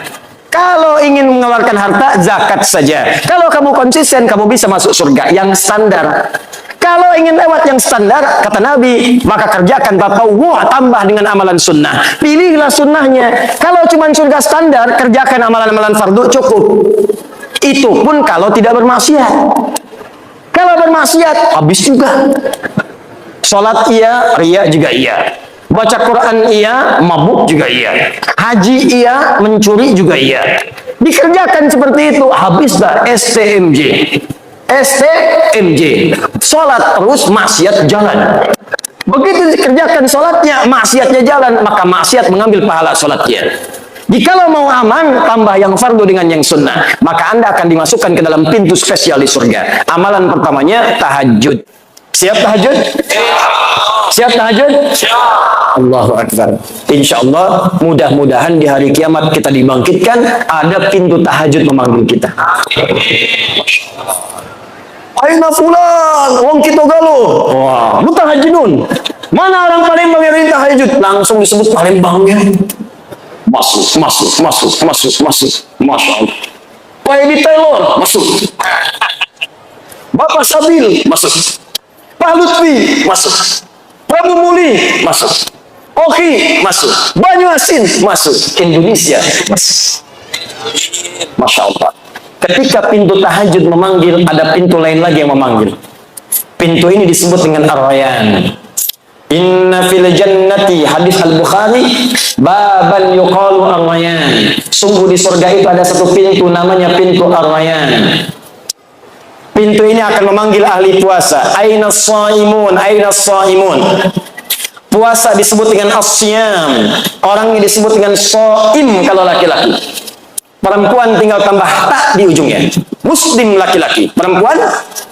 Kalau ingin mengeluarkan harta, zakat saja. Kalau kamu konsisten, kamu bisa masuk surga, yang standar. Kalau ingin lewat yang standar, kata Nabi, maka kerjakan tatawwu' tambah dengan amalan sunnah. Pilihlah sunnahnya. Kalau cuma surga standar, kerjakan amalan-amalan fardu cukup. Itu pun kalau tidak bermaksiat. Kalau bermaksiat, habis juga. Sholat iya, riya juga iya. Baca Quran iya, mabuk juga iya. Haji iya, mencuri juga iya. Dikerjakan seperti itu, habislah STMJ. STMJ. Sholat terus, maksiat jalan. Begitu dikerjakan sholatnya, maksiatnya jalan, maka maksiat mengambil pahala sholatnya. Jikalau mau aman, tambah yang fardu dengan yang sunnah, maka Anda akan dimasukkan ke dalam pintu spesial di surga. Amalan pertamanya tahajud. Siap tahajud? Siap tahajud? Allahu Akbar. Insya Allah, mudah-mudahan di hari kiamat kita dibangkitkan, ada pintu tahajud memanggil kita. Aina fulan, wong kita galuh. Wah, lu tahajudun. Mana orang Palembang yang tahajud? Langsung disebut Palembang ya. Masuk. Masya Allah. Pak Edi Taylor, masuk. Bapak Sabil, masuk. Pak Lutfi, masuk. Prabu Muli, masuk. Oki, masuk. Banyu Asin, masuk. Indonesia, masuk. Masya Allah. Ketika pintu tahajud memanggil, ada pintu lain lagi yang memanggil. Pintu ini disebut dengan Ar-Rayyan. Inna fil jannati, hadis Al-Bukhari, baban yuqalu Ar-Rayyan. Sungguh di surga itu ada satu pintu namanya pintu Ar-Rayyan. Pintu ini akan memanggil ahli puasa. Aina shaimun, aina shaimun. Puasa disebut dengan as-siyam. Orang ini disebut dengan shaim kalau laki-laki. Perempuan tinggal tambah tak di ujungnya. Muslim laki-laki, perempuan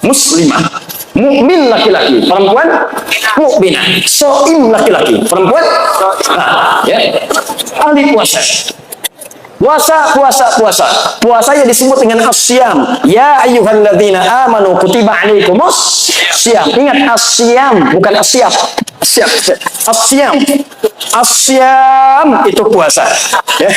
muslimah. Mukmin laki-laki, perempuan mukminah. Shaim laki-laki, perempuan ya. Ahli puasa. Puasanya disebut dengan as-siyam. Ya ayyuhalladzina amanu kutiba alaikumus syiyam. Ingat as-siyam, bukan as-siyam. As-siyam. As-siyam itu puasa. Ya.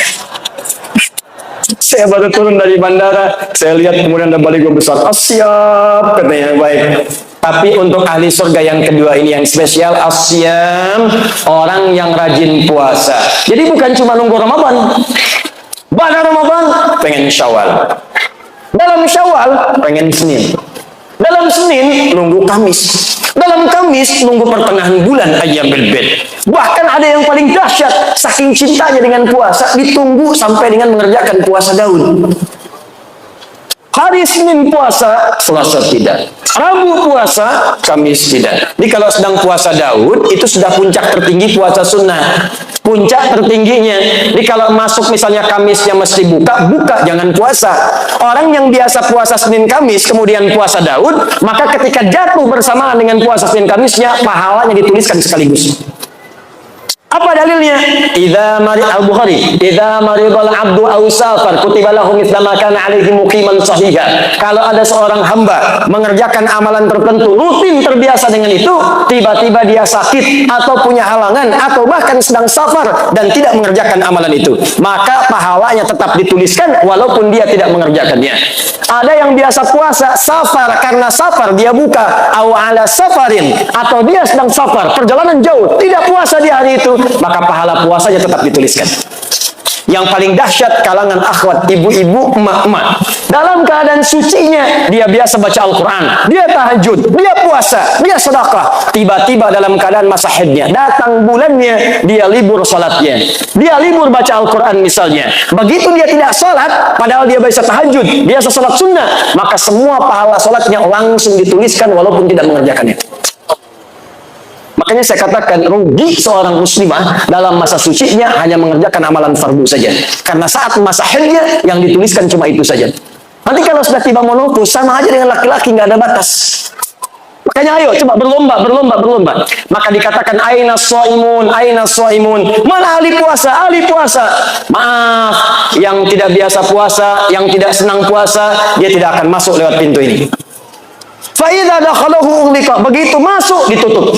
Saya baru turun dari bandara, saya lihat kemudian ada baligo besar. Siap, katanya, baik. Tapi untuk ahli surga yang kedua ini yang spesial, asyam, orang yang rajin puasa. Jadi bukan cuma nunggu Ramadan. Pada Ramadan, pengen Syawal. Dalam Syawal, pengen Senin. Dalam Senin, nunggu Kamis. Dalam Kamis, nunggu pertengahan bulan Ayyamul Bid. Bahkan ada yang paling dahsyat, saking cintanya dengan puasa, ditunggu sampai dengan mengerjakan puasa daun. Hari Senin puasa, Selasa tidak. Rabu puasa, Kamis tidak. Jadi kalau sedang puasa Daud, itu sudah puncak tertinggi puasa sunnah. Puncak tertingginya. Jadi kalau masuk misalnya Kamisnya mesti buka, jangan puasa. Orang yang biasa puasa Senin Kamis, kemudian puasa Daud, maka ketika jatuh bersamaan dengan puasa Senin Kamisnya, pahalanya dituliskan sekaligus. Apa dalilnya? Idza marid Al-Bukhari, idza maridal abdu aw safar kutiba lahu mithla ma kana alaihi muqiman sahiha. Kalau ada seorang hamba mengerjakan amalan tertentu, rutin terbiasa dengan itu, tiba-tiba dia sakit atau punya halangan atau bahkan sedang safar dan tidak mengerjakan amalan itu, maka pahalanya tetap dituliskan walaupun dia tidak mengerjakannya. Ada yang biasa puasa safar, karena safar dia buka, aw ala safarin, atau dia sedang safar, perjalanan jauh, tidak puasa di hari itu, maka pahala puasanya tetap dituliskan. Yang paling dahsyat kalangan akhwat, ibu-ibu, emak-emak, dalam keadaan sucinya dia biasa baca Al-Quran, dia tahajud, dia puasa, dia sedekah, tiba-tiba dalam keadaan masa haidnya, datang bulannya, dia libur salatnya, dia libur baca Al-Quran misalnya. Begitu dia tidak salat, padahal dia biasa tahajud, biasa salat sunnah, maka semua pahala salatnya langsung dituliskan walaupun tidak mengerjakannya. Makanya saya katakan rugi seorang muslimah dalam masa sucinya hanya mengerjakan amalan fardu saja. Karena saat masa haidnya yang dituliskan cuma itu saja. Nanti kalau sudah tiba menopause, sama aja dengan laki-laki, nggak ada batas. Makanya ayo coba berlomba. Maka dikatakan aina shaimun, aina shaimun. Mana ahli puasa? Ahli puasa. Maaf, yang tidak biasa puasa, yang tidak senang puasa, dia tidak akan masuk lewat pintu ini. Fa idza dakhalahu ughliqa, begitu masuk ditutup.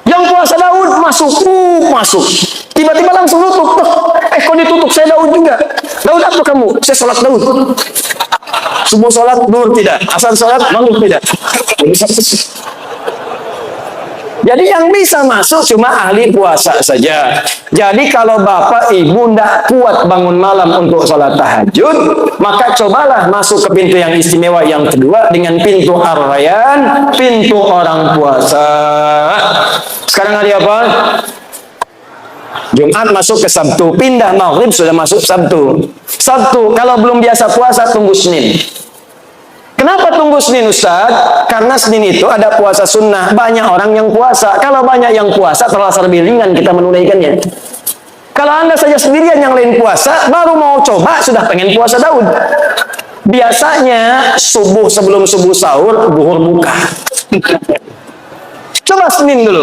Yang puasa Daud masuk. Tiba-tiba langsung tutup. Kok ditutup? Saya Daud juga. Daud apa kamu? Saya sholat Daud. Subuh sholat, duhur tidak. Asar sholat, maghrib tidak. Jadi yang bisa masuk cuma ahli puasa saja. Jadi kalau bapak ibu tidak kuat bangun malam untuk sholat tahajud, maka cobalah masuk ke pintu yang istimewa yang kedua dengan pintu Ar-Rayyan, pintu orang puasa. Sekarang hari apa? Jumat masuk ke Sabtu, pindah maghrib sudah masuk Sabtu. Sabtu kalau belum biasa puasa tunggu Senin. Kenapa tunggu Senin Ustaz? Karena Senin itu ada puasa sunnah. Banyak orang yang puasa. Kalau banyak yang puasa, terasa lebih ringan kita menunaikannya. Kalau Anda saja sendirian yang lain puasa, baru mau coba, sudah pengen puasa Daud. Biasanya subuh, sebelum subuh sahur, duhur buka. Coba Senin dulu.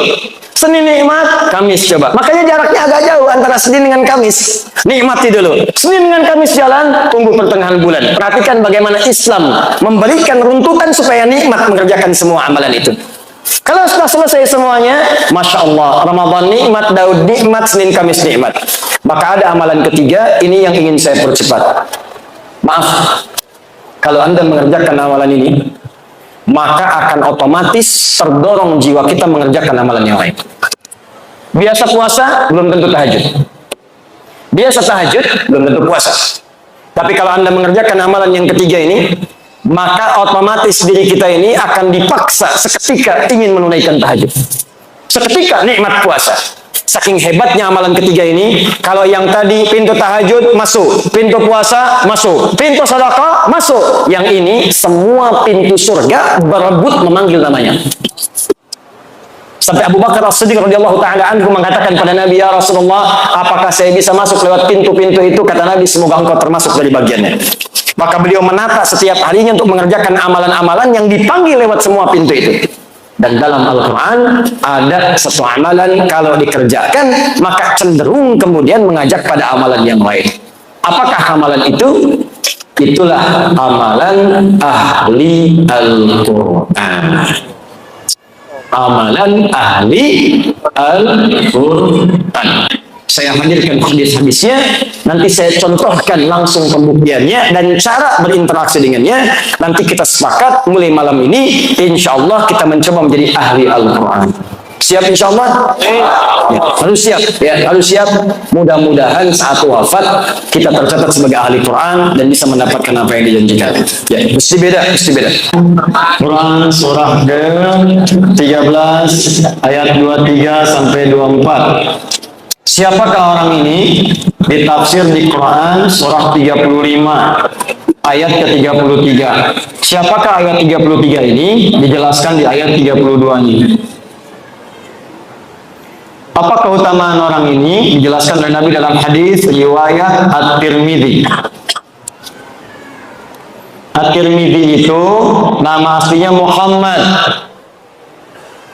Senin nikmat, Kamis coba. Makanya jaraknya agak jauh antara Senin dengan Kamis. Nikmati dulu. Senin dengan Kamis jalan, tunggu pertengahan bulan. Perhatikan bagaimana Islam memberikan runtutan supaya nikmat mengerjakan semua amalan itu. Kalau sudah selesai semuanya, Masya Allah, Ramadan nikmat, Daud nikmat, Senin Kamis nikmat. Maka ada amalan ketiga, ini yang ingin saya percepat. Maaf, kalau Anda mengerjakan amalan ini, maka akan otomatis terdorong jiwa kita mengerjakan amalan yang lain. Biasa puasa, belum tentu tahajud. Biasa tahajud, belum tentu puasa. Tapi kalau Anda mengerjakan amalan yang ketiga ini, maka otomatis diri kita ini akan dipaksa seketika ingin menunaikan tahajud. Seketika nikmat puasa. Saking hebatnya amalan ketiga ini, kalau yang tadi pintu tahajud masuk, pintu puasa masuk, pintu sedekah masuk, yang ini semua pintu surga berebut memanggil namanya. Sampai Abu Bakar As-Siddiq radhiyallahu taala anhu mengatakan pada Nabi, ya Rasulullah, apakah saya bisa masuk lewat pintu-pintu itu? Kata Nabi, semoga engkau termasuk dari bagiannya. Maka beliau menata setiap harinya untuk mengerjakan amalan-amalan yang dipanggil lewat semua pintu itu. Dan dalam Al-Quran ada satu amalan kalau dikerjakan maka cenderung kemudian mengajak pada amalan yang lain. Apakah amalan itu? Itulah amalan ahli Al-Quran. Amalan ahli Al-Quran. Saya hadirkan hadis-hadisnya, nanti saya contohkan langsung pembuktiannya dan cara berinteraksi dengannya. Nanti kita sepakat mulai malam ini, insya Allah kita mencoba menjadi ahli Al-Quran. Siap insya Allah? Ya, harus siap. Ya, harus siap. Mudah-mudahan saat wafat kita tercatat sebagai ahli Quran dan bisa mendapatkan apa yang dijanjikan. Ya, mesti beda. Quran surah ke-13 ayat 23 sampai 24. Siapakah orang ini? Ditafsir di Quran surah 35 ayat ke-33. Siapakah ayat 33 ini? Dijelaskan di ayat 32 ini. Apa keutamaan orang ini? Dijelaskan oleh Nabi dalam hadis riwayat At-Tirmidzi. At-Tirmidzi itu nama aslinya Muhammad.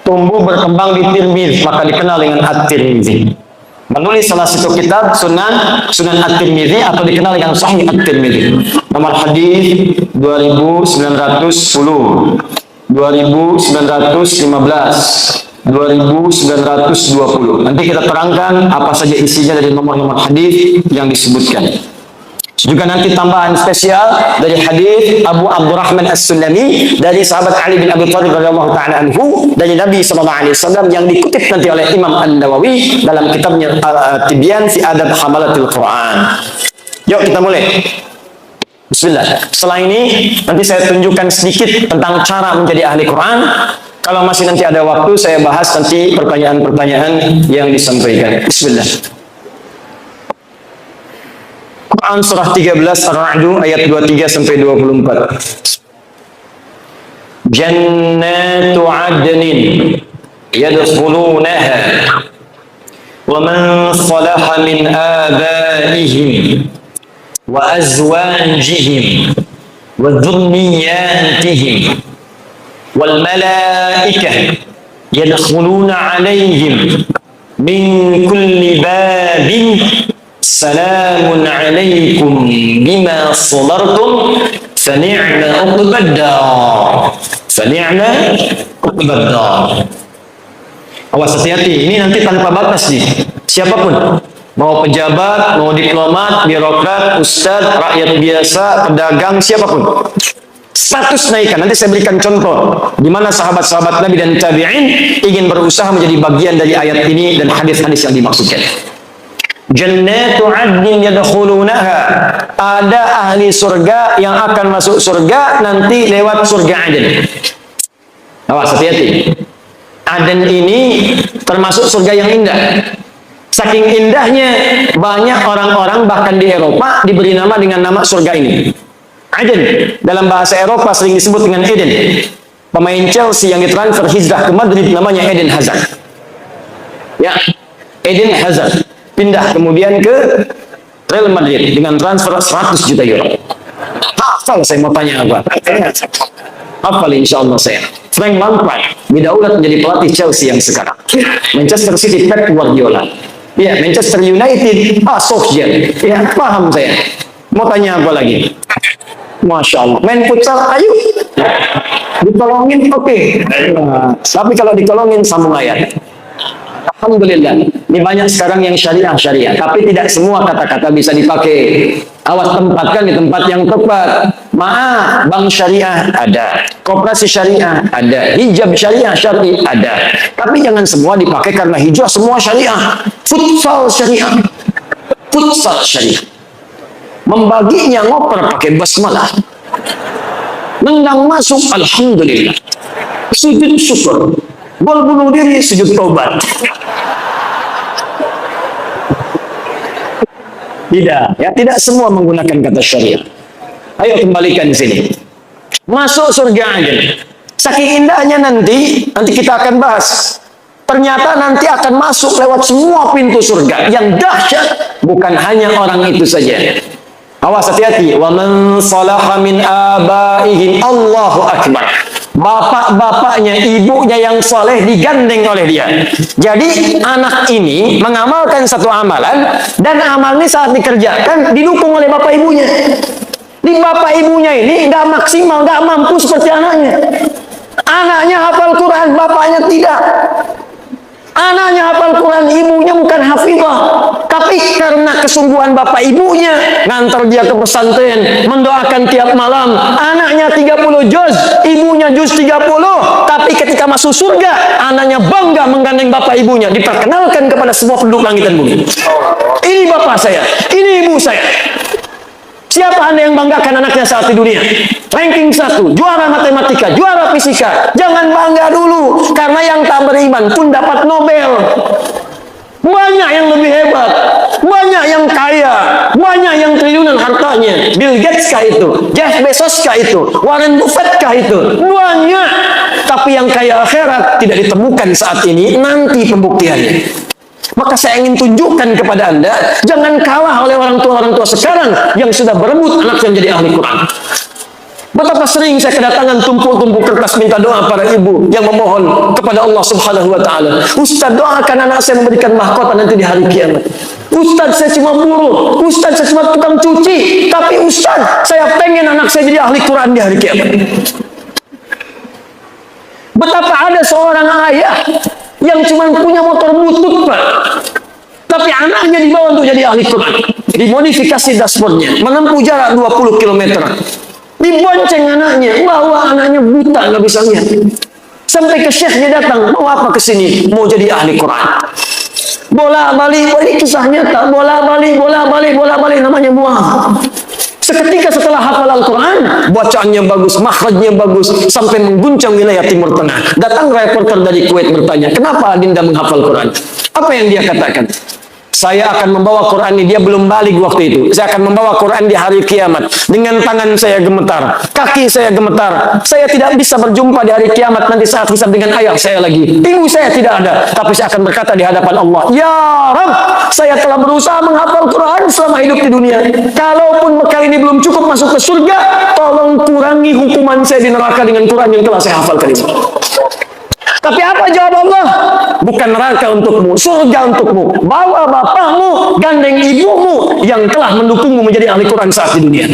Tumbuh berkembang di Tirmidzi, maka dikenal dengan At-Tirmidzi. Menulis salah satu kitab Sunan At-Tirmidzi atau dikenal dengan Sahih At-Tirmidzi. Nomor hadis 2910, 2915, 2920. Nanti kita terangkan apa saja isinya dari nomor-nomor hadis yang disebutkan. Juga nanti tambahan spesial dari hadis Abu Abdurrahman As-Sulami dari sahabat Ali bin Abi Thalib radhiyallahu taala anhu dari Nabi sallallahu alaihi wasallam yang dikutip nanti oleh Imam An-Nawawi dalam kitabnya Tibyan fi Adab Hamalatil Quran. Yuk kita mulai. Bismillah. Setelah ini nanti saya tunjukkan sedikit tentang cara menjadi ahli Quran. Kalau masih nanti ada waktu, saya bahas nanti pertanyaan-pertanyaan yang disampaikan. Bismillah. Quran surah 13 Ar-Ra'd ayat 23 sampai 24. Jannatu 'adnin yadkhulunaha wa man salaha min abaihim wa azwajihim wa dhurriyyatihim wal malaikah yadkhuluna 'alaihim min kulli babin salamun 'alaikum bima sabartum fa ni'ma 'uqbad-dar. Awas, hati-hati, ini nanti tanpa batas nih. Siapapun, mau pejabat, mau diplomat, birokrat, ustadz, rakyat biasa, pedagang, siapapun. Status naikkan. Nanti saya berikan contoh di mana sahabat-sahabat Nabi dan tabi'in ingin berusaha menjadi bagian dari ayat ini dan hadis-hadis yang dimaksudkan. Jannatu 'adnin yadkhulunaha. Ada ahli surga yang akan masuk surga nanti lewat surga Aden. Awas, hati-hati. Aden ini termasuk surga yang indah. Saking indahnya banyak orang-orang bahkan di Eropa diberi nama dengan nama surga ini. Aden dalam bahasa Eropa sering disebut dengan Eden. Pemain Chelsea yang ditransfer hijrah ke Madrid namanya Eden Hazard. Ya, Eden Hazard pindah kemudian ke Real Madrid dengan transfer 100 juta euro. Hafal saya mau tanya apa? Hafal insya Allah saya. Frank Lampard didaulat menjadi pelatih Chelsea yang sekarang. Manchester City Pep Guardiola. Ya, Manchester United Solskjaer. Ya, paham saya. Mau tanya apa lagi? Masya Allah. Main futsal, ayo. Ditolongin, oke. Tapi kalau ditolongin sambung ayat. Alhamdulillah. Ini banyak sekarang yang syariah. Tapi tidak semua kata-kata bisa dipakai. Awas, tempatkan di tempat yang tepat. Maaf, bank syariah ada. Koperasi syariah ada. Hijab syariah ada. Tapi jangan semua dipakai karena hijab semua syariah. Futsal syariah. Membaginya ngoper pakai basmalah. Nendang masuk, alhamdulillah. Sujud syukur. Gol bunuh diri, sujud taubat. Tidak semua menggunakan kata syariah. Ayo kembalikan di sini. Masuk surga aja. Saking indahnya nanti kita akan bahas. Ternyata nanti akan masuk lewat semua pintu surga. Yang dahsyat bukan hanya orang itu saja. Awas, hati-hati. Wa man salaha min abaihim, Allahu akbar. Bapak-bapaknya, ibunya yang soleh digandeng oleh dia. Jadi anak ini mengamalkan satu amalan dan amal ini saat dikerjakan didukung oleh bapak ibunya. Di bapak ibunya ini nggak maksimal, nggak mampu seperti anaknya. Anaknya hafal Quran, bapaknya tidak. Anaknya hafal Quran, ibunya bukan hafizah. Tapi karena kesungguhan bapak ibunya, ngantar dia ke pesantren, mendoakan tiap malam. Anaknya 30 juz, ibunya juz 30. Tapi ketika masuk surga, anaknya bangga menggandeng bapak ibunya. Diperkenalkan kepada semua penduduk langit dan bumi. Ini bapak saya, ini ibu saya. Siapa Anda yang banggakan anaknya saat di dunia? Ranking 1, juara matematika, juara fisika. Jangan bangga dulu, karena yang tak beriman pun dapat Nobel. Banyak yang lebih hebat, banyak yang kaya, banyak yang triliunan. hartanya, Bill Gates kah itu, Jeff Bezos kah itu, Warren Buffett kah itu, banyak. Tapi yang kaya akhirat tidak ditemukan saat ini, nanti pembuktiannya. Maka saya ingin tunjukkan kepada Anda, jangan kalah oleh orang tua sekarang yang sudah berebut anak yang jadi ahli Quran. Betapa sering saya kedatangan tumpuk-tumpuk kertas minta doa para ibu yang memohon kepada Allah Subhanahu wa taala. Ustaz, doakan anak saya memberikan mahkota nanti di hari kiamat. Ustaz, saya cuma buruh. Ustaz, saya cuma tukang cuci. Tapi Ustaz, saya pengen anak saya jadi ahli Quran di hari kiamat. Betapa ada seorang ayah yang cuma punya motor butut, Pak. Tapi anaknya dibawa untuk jadi ahli Quran. Dimodifikasi dashboardnya, menempuh jarak 20 km. Dibonceng anaknya, bawa anaknya buta, nggak bisa lihat. Sampai ke syekhnya datang, mau apa ke sini? Mau jadi ahli Quran. Bola-balik, ini kisah nyata. Bola-balik, namanya muah. Seketika setelah hafal Al-Quran, bacaannya bagus, makhrajnya bagus, sampai mengguncang wilayah Timur Tengah. Datang reporter dari Kuwait bertanya, kenapa Adinda menghafal Quran? Apa yang dia katakan? Saya akan membawa Quran ini, dia belum balik waktu itu. Saya akan membawa Quran di hari kiamat. Dengan tangan saya gemetar, kaki saya gemetar. Saya tidak bisa berjumpa di hari kiamat nanti saat hisab dengan ayah saya lagi. Ibu saya tidak ada. Tapi saya akan berkata di hadapan Allah, ya Rabb, saya telah berusaha menghafal Quran selama hidup di dunia. Kalaupun bekal ini belum cukup masuk ke surga, tolong kurangi hukuman saya di neraka dengan Quran yang telah saya hafalkan ini. Tapi apa jawab Allah? Bukan neraka untukmu, surga untukmu. Bawa bapakmu, gandeng ibumu yang telah mendukungmu menjadi ahli Quran saat di dunia.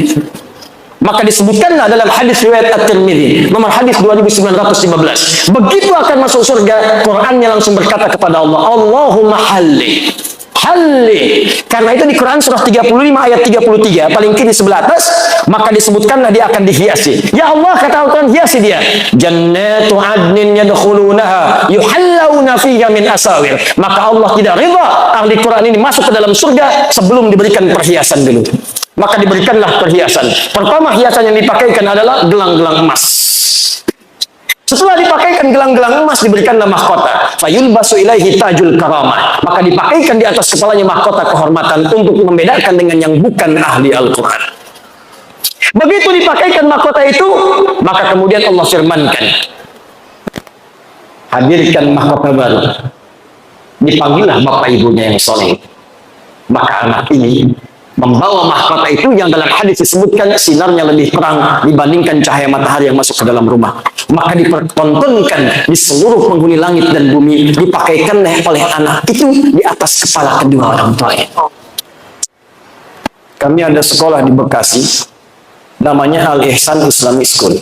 Maka disebutkanlah dalam hadis riwayat At-Tirmidzi, nomor hadis 2915. Begitu akan masuk surga, Qurannya langsung berkata kepada Allah, Allahumma halli. Karena itu di Quran surah 35 ayat 33 paling kiri sebelah atas, maka disebutkanlah dia akan dihiasi. Ya Allah, kata Al-Quran, hiasi dia. Jannatu adnin yadkhulunaha yuhallawna fiha min asawir. Maka Allah tidak rida ahli Quran ini masuk ke dalam surga sebelum diberikan perhiasan dulu. Maka diberikanlah perhiasan. Pertama hiasan yang dipakaikan adalah gelang-gelang emas. Setelah dipakaikan gelang-gelang emas, diberikanlah mahkota. Fayulbasu ilaihi tajul karamah. Maka dipakaikan di atas kepalanya mahkota kehormatan untuk membedakan dengan yang bukan ahli Al-Quran. Begitu dipakaikan mahkota itu, maka kemudian Allah firmankan, hadirkan mahkota baru. Dipanggillah bapak ibunya yang soleh. Maka anak ini membawa mahkota itu yang dalam hadis disebutkan sinarnya lebih terang dibandingkan cahaya matahari yang masuk ke dalam rumah. Maka dipertontonkan di seluruh penghuni langit dan bumi, dipakaikan oleh anak itu di atas kepala kedua orang tuanya. Kami ada sekolah di Bekasi, namanya Al-Ihsan Islamic School.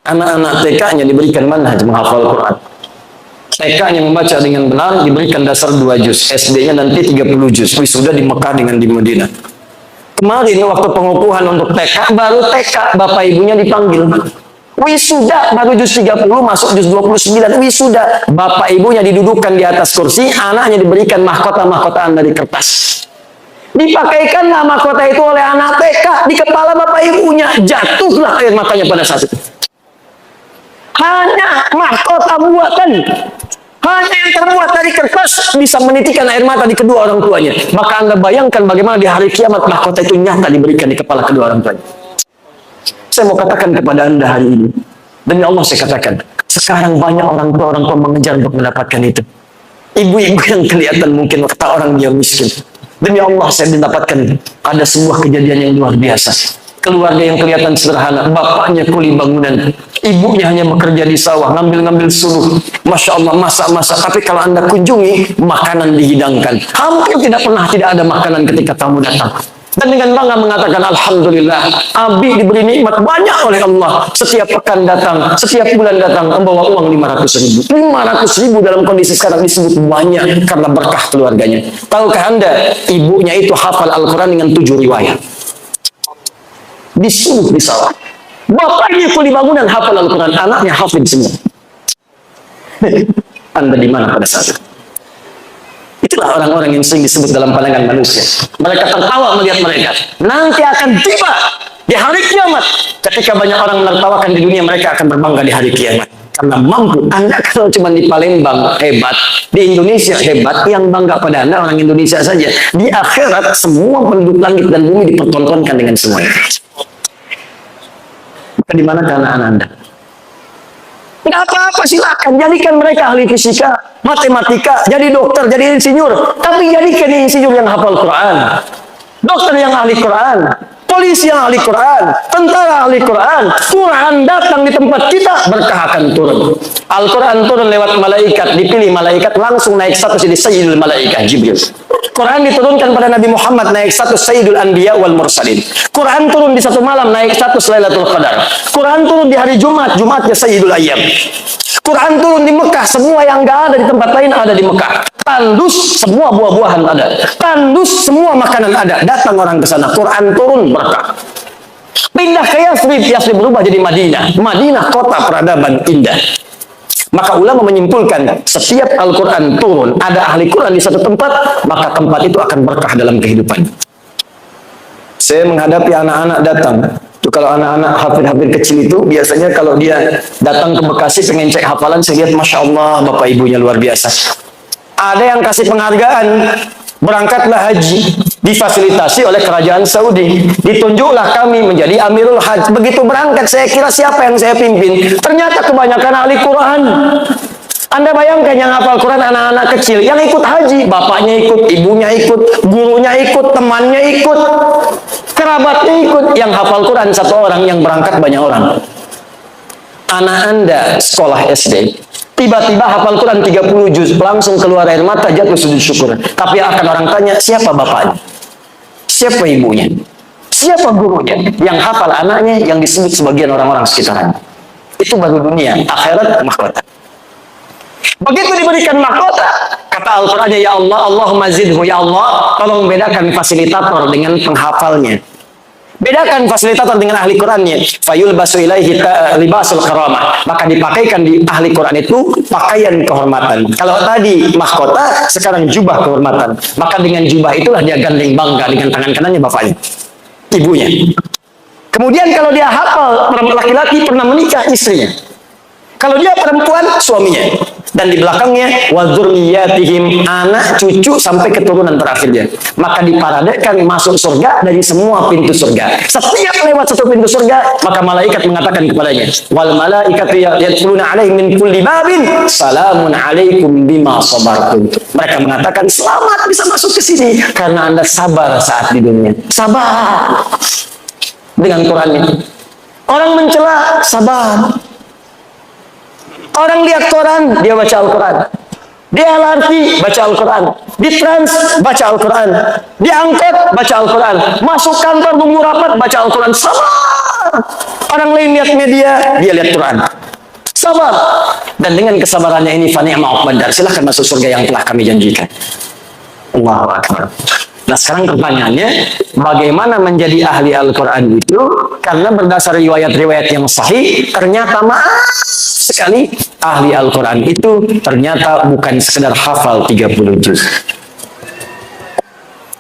Anak-anak TK-nya diberikan manhaj menghafal Quran. TK-nya membaca dengan benar, diberikan dasar 2 juz, SD-nya nanti 30 juz, wisuda di Mekah dengan di Madinah. Kemarin waktu pengukuhan untuk TK, baru TK bapak ibunya dipanggil. Wisuda baru juz 30 masuk juz 29 wisuda. Bapak ibunya didudukkan di atas kursi, anaknya diberikan mahkota-mahkotaan dari kertas. Dipakaikanlah mahkota itu oleh anak TK di kepala bapak ibunya. Jatuhlah air matanya pada saat itu. Hanya mahkota buatan, hanya yang terbuat dari kertas bisa menitikan air mata di kedua orang tuanya. Maka Anda bayangkan bagaimana di hari kiamat mahkota itu nyata diberikan di kepala kedua orang tuanya. Saya mau katakan kepada Anda hari ini, demi Allah saya katakan, sekarang banyak orang tua mengejar untuk mendapatkan itu. Ibu-ibu yang kelihatan mungkin kata orang dia miskin. Demi Allah saya mendapatkan ada sebuah kejadian yang luar biasa. Keluarga yang kelihatan sederhana, bapaknya kuli bangunan, ibunya hanya bekerja di sawah, ngambil-ngambil suruh, Masya Allah, masak-masak. Tapi kalau Anda kunjungi, makanan dihidangkan. Hampir tidak pernah tidak ada makanan ketika tamu datang. Dan dengan bangga mengatakan, Alhamdulillah, Abi diberi nikmat banyak oleh Allah. Setiap pekan datang, setiap bulan datang, membawa uang 500.000. 500.000 dalam kondisi sekarang disebut banyak karena berkah keluarganya. Tahukah Anda, ibunya itu hafal Al-Quran dengan 7 riwayat. Disuruh di sawah. Bapaknya kuli bangunan hafal Al-Quran, anaknya hafid semua. Anda di mana pada saat itu? Itulah orang-orang yang sering disebut dalam pandangan manusia. Mereka tertawa melihat mereka. Nanti akan tiba di hari kiamat. Ketika banyak orang menertawakan di dunia, mereka akan berbangga di hari kiamat. karena mampu. Anda kalau cuma di Palembang hebat, di Indonesia hebat, yang bangga pada Anda orang Indonesia saja. Di akhirat semua penduduk langit dan bumi dipertontonkan dengan semuanya. Di mana anak-anak Anda? Tidak apa-apa, silakan jadikan mereka ahli fisika, matematika, jadi dokter, jadi insinyur. Tapi jadikan insinyur yang hafal Quran, dokter yang ahli Quran, polisi yang ahli Quran, tentara ahli Quran. Quran datang di tempat kita, berkah akan turun. Al-Quran turun lewat malaikat, dipilih malaikat langsung naik status jadi Sayyidul Malaikat Jibril. Quran diturunkan pada Nabi Muhammad naik status Sayyidul Anbiya wal Mursalin. Quran turun di satu malam naik status Lailatul Qadar. Quran turun di hari Jumat, Jumatnya Sayyidul Ayyam. Quran turun di Mekah, semua yang gak ada di tempat lain ada di Mekah. Tandus semua buah-buahan ada, tandus semua makanan ada. Datang orang ke sana, Quran turun berkah. Pindah ke Yasrib, Yasrib berubah jadi Madinah. Madinah kota peradaban indah. Maka ulama menyimpulkan setiap Al-Quran turun, ada ahli Quran di satu tempat, maka tempat itu akan berkah dalam kehidupan. Saya menghadapi anak-anak datang. Itu kalau anak-anak hafid-hafid kecil itu biasanya kalau dia datang ke Bekasi pengen cek hafalan, saya lihat Masya Allah Bapak Ibunya luar biasa. Ada yang kasih penghargaan, berangkatlah haji, difasilitasi oleh kerajaan Saudi, ditunjuklah kami menjadi Amirul Hajj. Begitu berangkat saya kira siapa yang saya pimpin, ternyata kebanyakan ahli Quran. Anda bayangkan yang hafal Quran anak-anak kecil, yang ikut haji, bapaknya ikut, ibunya ikut, gurunya ikut, temannya ikut, kerabatnya ikut. Yang hafal Quran satu orang, yang berangkat banyak orang. Anak Anda sekolah SD, tiba-tiba hafal Quran 30 juz, langsung keluar air mata, jatuh sujud syukur. Tapi akan orang tanya, siapa bapaknya? Siapa ibunya? Siapa gurunya? Yang hafal anaknya, yang disebut sebagian orang-orang sekitarnya. Itu baru dunia, akhirat mahkota. Begitu diberikan mahkota, kata Al-Qurannya, ya Allah, Allahumma zidhu, ya Allah, tolong bedakan fasilitator dengan penghafalnya. Bedakan fasilitator dengan ahli Qurannya. Fayul basu ilaihi libasul karamah. Maka dipakaikan di ahli Quran itu pakaian kehormatan. Kalau tadi mahkota, sekarang jubah kehormatan. Maka dengan jubah itulah dia gandeng bangga dengan tangan kanannya bapaknya, ibunya. Kemudian kalau dia hafal, laki-laki pernah menikah istrinya. Kalau dia perempuan, suaminya. Dan di belakangnya, wa dzurriyyatihim, anak, cucu, sampai keturunan terakhirnya. Maka diparadekan masuk surga dari semua pintu surga. Setiap lewat satu pintu surga, maka malaikat mengatakan kepadanya, wal malaikatu yadkhuluna alaihim min kulli babin, salamun alaikum bima sabartum. Mereka mengatakan, selamat bisa masuk ke sini karena Anda sabar saat di dunia. Sabar. Dengan Qurannya. Orang mencela, sabar. Orang lihat koran, dia baca Al-Quran. Dia LRT, baca Al-Quran. Di trans, baca Al-Quran. Di angkot, baca Al-Quran. Masuk kantor, tunggu rapat, baca Al-Quran. Sabar. Orang lain lihat media, dia lihat Quran. Sabar. Dan dengan kesabarannya ini, fani'ma uqbad dar. Silahkan masuk surga yang telah kami janjikan. Allahu Akbar. Nah sekarang pertanyaannya, bagaimana menjadi ahli Al-Quran itu? Karena berdasar riwayat-riwayat yang sahih, ternyata maaf sekali, ahli Al-Quran itu ternyata bukan sekedar hafal 30 juz.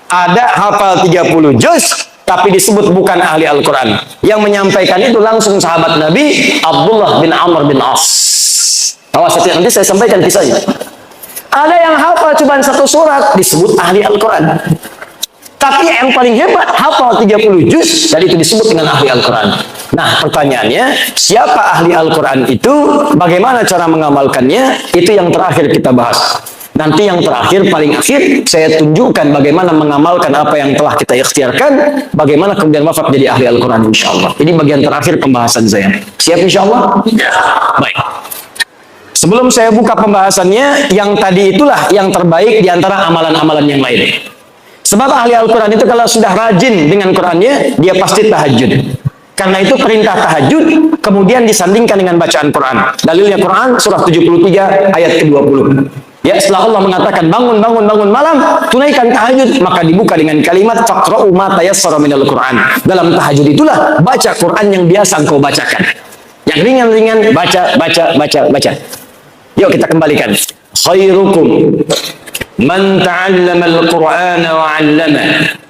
Ada hafal 30 juz, tapi disebut bukan ahli Al-Quran. Yang menyampaikan itu langsung sahabat Nabi, Abdullah bin Amr bin As. Awas, nanti saya sampaikan kisahnya. Ada yang hafal cuma satu surat, disebut ahli Al-Quran. Tapi yang paling hebat, hafal 30 juz, dan itu disebut dengan ahli Al-Quran. Nah, pertanyaannya, siapa ahli Al-Quran itu? Bagaimana cara mengamalkannya? Itu yang terakhir kita bahas. Nanti yang terakhir, paling akhir, saya tunjukkan bagaimana mengamalkan apa yang telah kita ikhtiarkan, bagaimana kemudian wafat jadi ahli Al-Quran, insya Allah. Ini bagian terakhir pembahasan saya. Siap insya Allah? Baik. Sebelum saya buka pembahasannya, yang tadi itulah yang terbaik di antara amalan-amalan yang lain. Sebab ahli Al-Quran itu kalau sudah rajin dengan Qurannya, dia pasti tahajud. Karena itu perintah tahajud, kemudian disandingkan dengan bacaan Quran. Dalilnya Quran, surah 73, ayat ke-20. Ya, setelah Allah mengatakan, bangun malam, tunaikan tahajud, maka dibuka dengan kalimat, faqra'u ma tayassara minal Quran. Dalam tahajud itulah, baca Quran yang biasa engkau bacakan. Yang ringan-ringan, baca. Yuk kita kembalikan. Khairukum man ta'allama al-Qur'ana wa 'allama.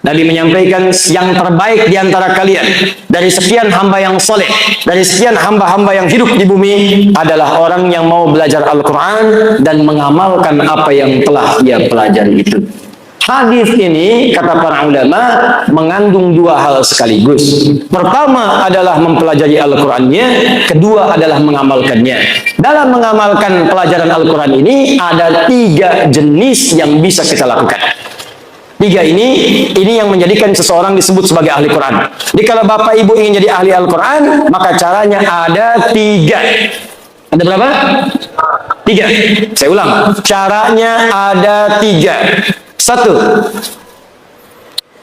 Nabi menyampaikan yang terbaik di antara kalian dari sekian hamba yang soleh, dari sekian hamba-hamba yang hidup di bumi adalah orang yang mau belajar Al-Quran dan mengamalkan apa yang telah ia pelajari itu. Hadis ini, kata para ulama, mengandung dua hal sekaligus. Pertama adalah mempelajari Al-Qurannya, kedua adalah mengamalkannya. Dalam mengamalkan pelajaran Al-Quran ini, ada 3 jenis yang bisa kita lakukan. 3 ini yang menjadikan seseorang disebut sebagai ahli Quran. Jadi kalau Bapak Ibu ingin jadi ahli Al-Quran, maka caranya ada 3. Ada berapa? 3. Saya ulang. Caranya ada 3. 1.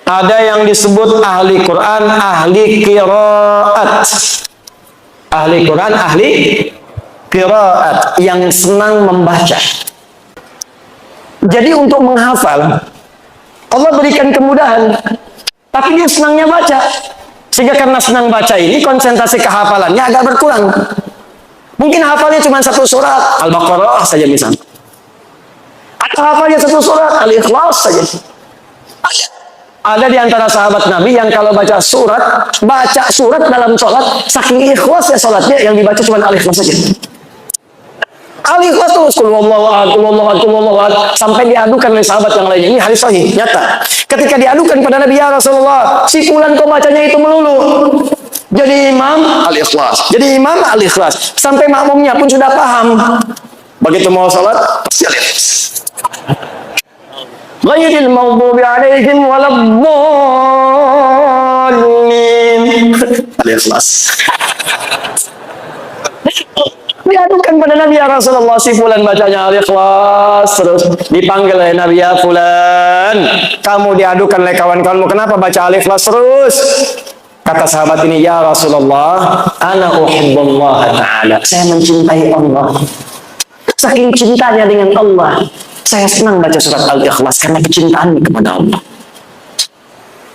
Ada yang disebut ahli Quran, ahli qiraat. Ahli Quran, ahli qiraat, yang senang membaca. Jadi untuk menghafal, Allah berikan kemudahan, tapi dia senangnya baca. Sehingga karena senang baca ini, konsentrasi kehafalannya agak berkurang. Mungkin hafalnya cuma 1 surat, Al-Baqarah saja misalnya. Atau hafalnya 1 surat, Al-Ikhlas saja. Ada di antara sahabat Nabi yang kalau baca surat dalam sholat, saking ikhlas ya sholatnya, yang dibaca cuma Al-Ikhlas saja. Al-Ikhlas terus, sampai diadukan oleh sahabat yang lainnya. Ini hadis sahih, nyata. Ketika diadukan pada Nabi, ya Rasulullah, si fulan kok bacanya itu melulu. Jadi imam, Al-Ikhlas. Jadi imam, Al-Ikhlas. Sampai makmumnya pun sudah paham. Begitu mau sholat, pasti Al-Ikhlas. Ghairil maghdubi alaihim waladdallin. Al-Ikhlas. Diadukan pada Nabi, ya Rasulullah, si fulan bacanya Al-Ikhlas. Terus dipanggil oleh Nabi, ya fulan, kamu diadukan oleh kawan-kawanmu, kenapa baca Al-Ikhlas terus? Kata sahabat ini, ya Rasulullah, ana uhibbullah ta'ala, saya mencintai Allah. Saking cintanya dengan Allah, saya senang baca surat Al-Ikhlas karena kecintaan kepada Allah.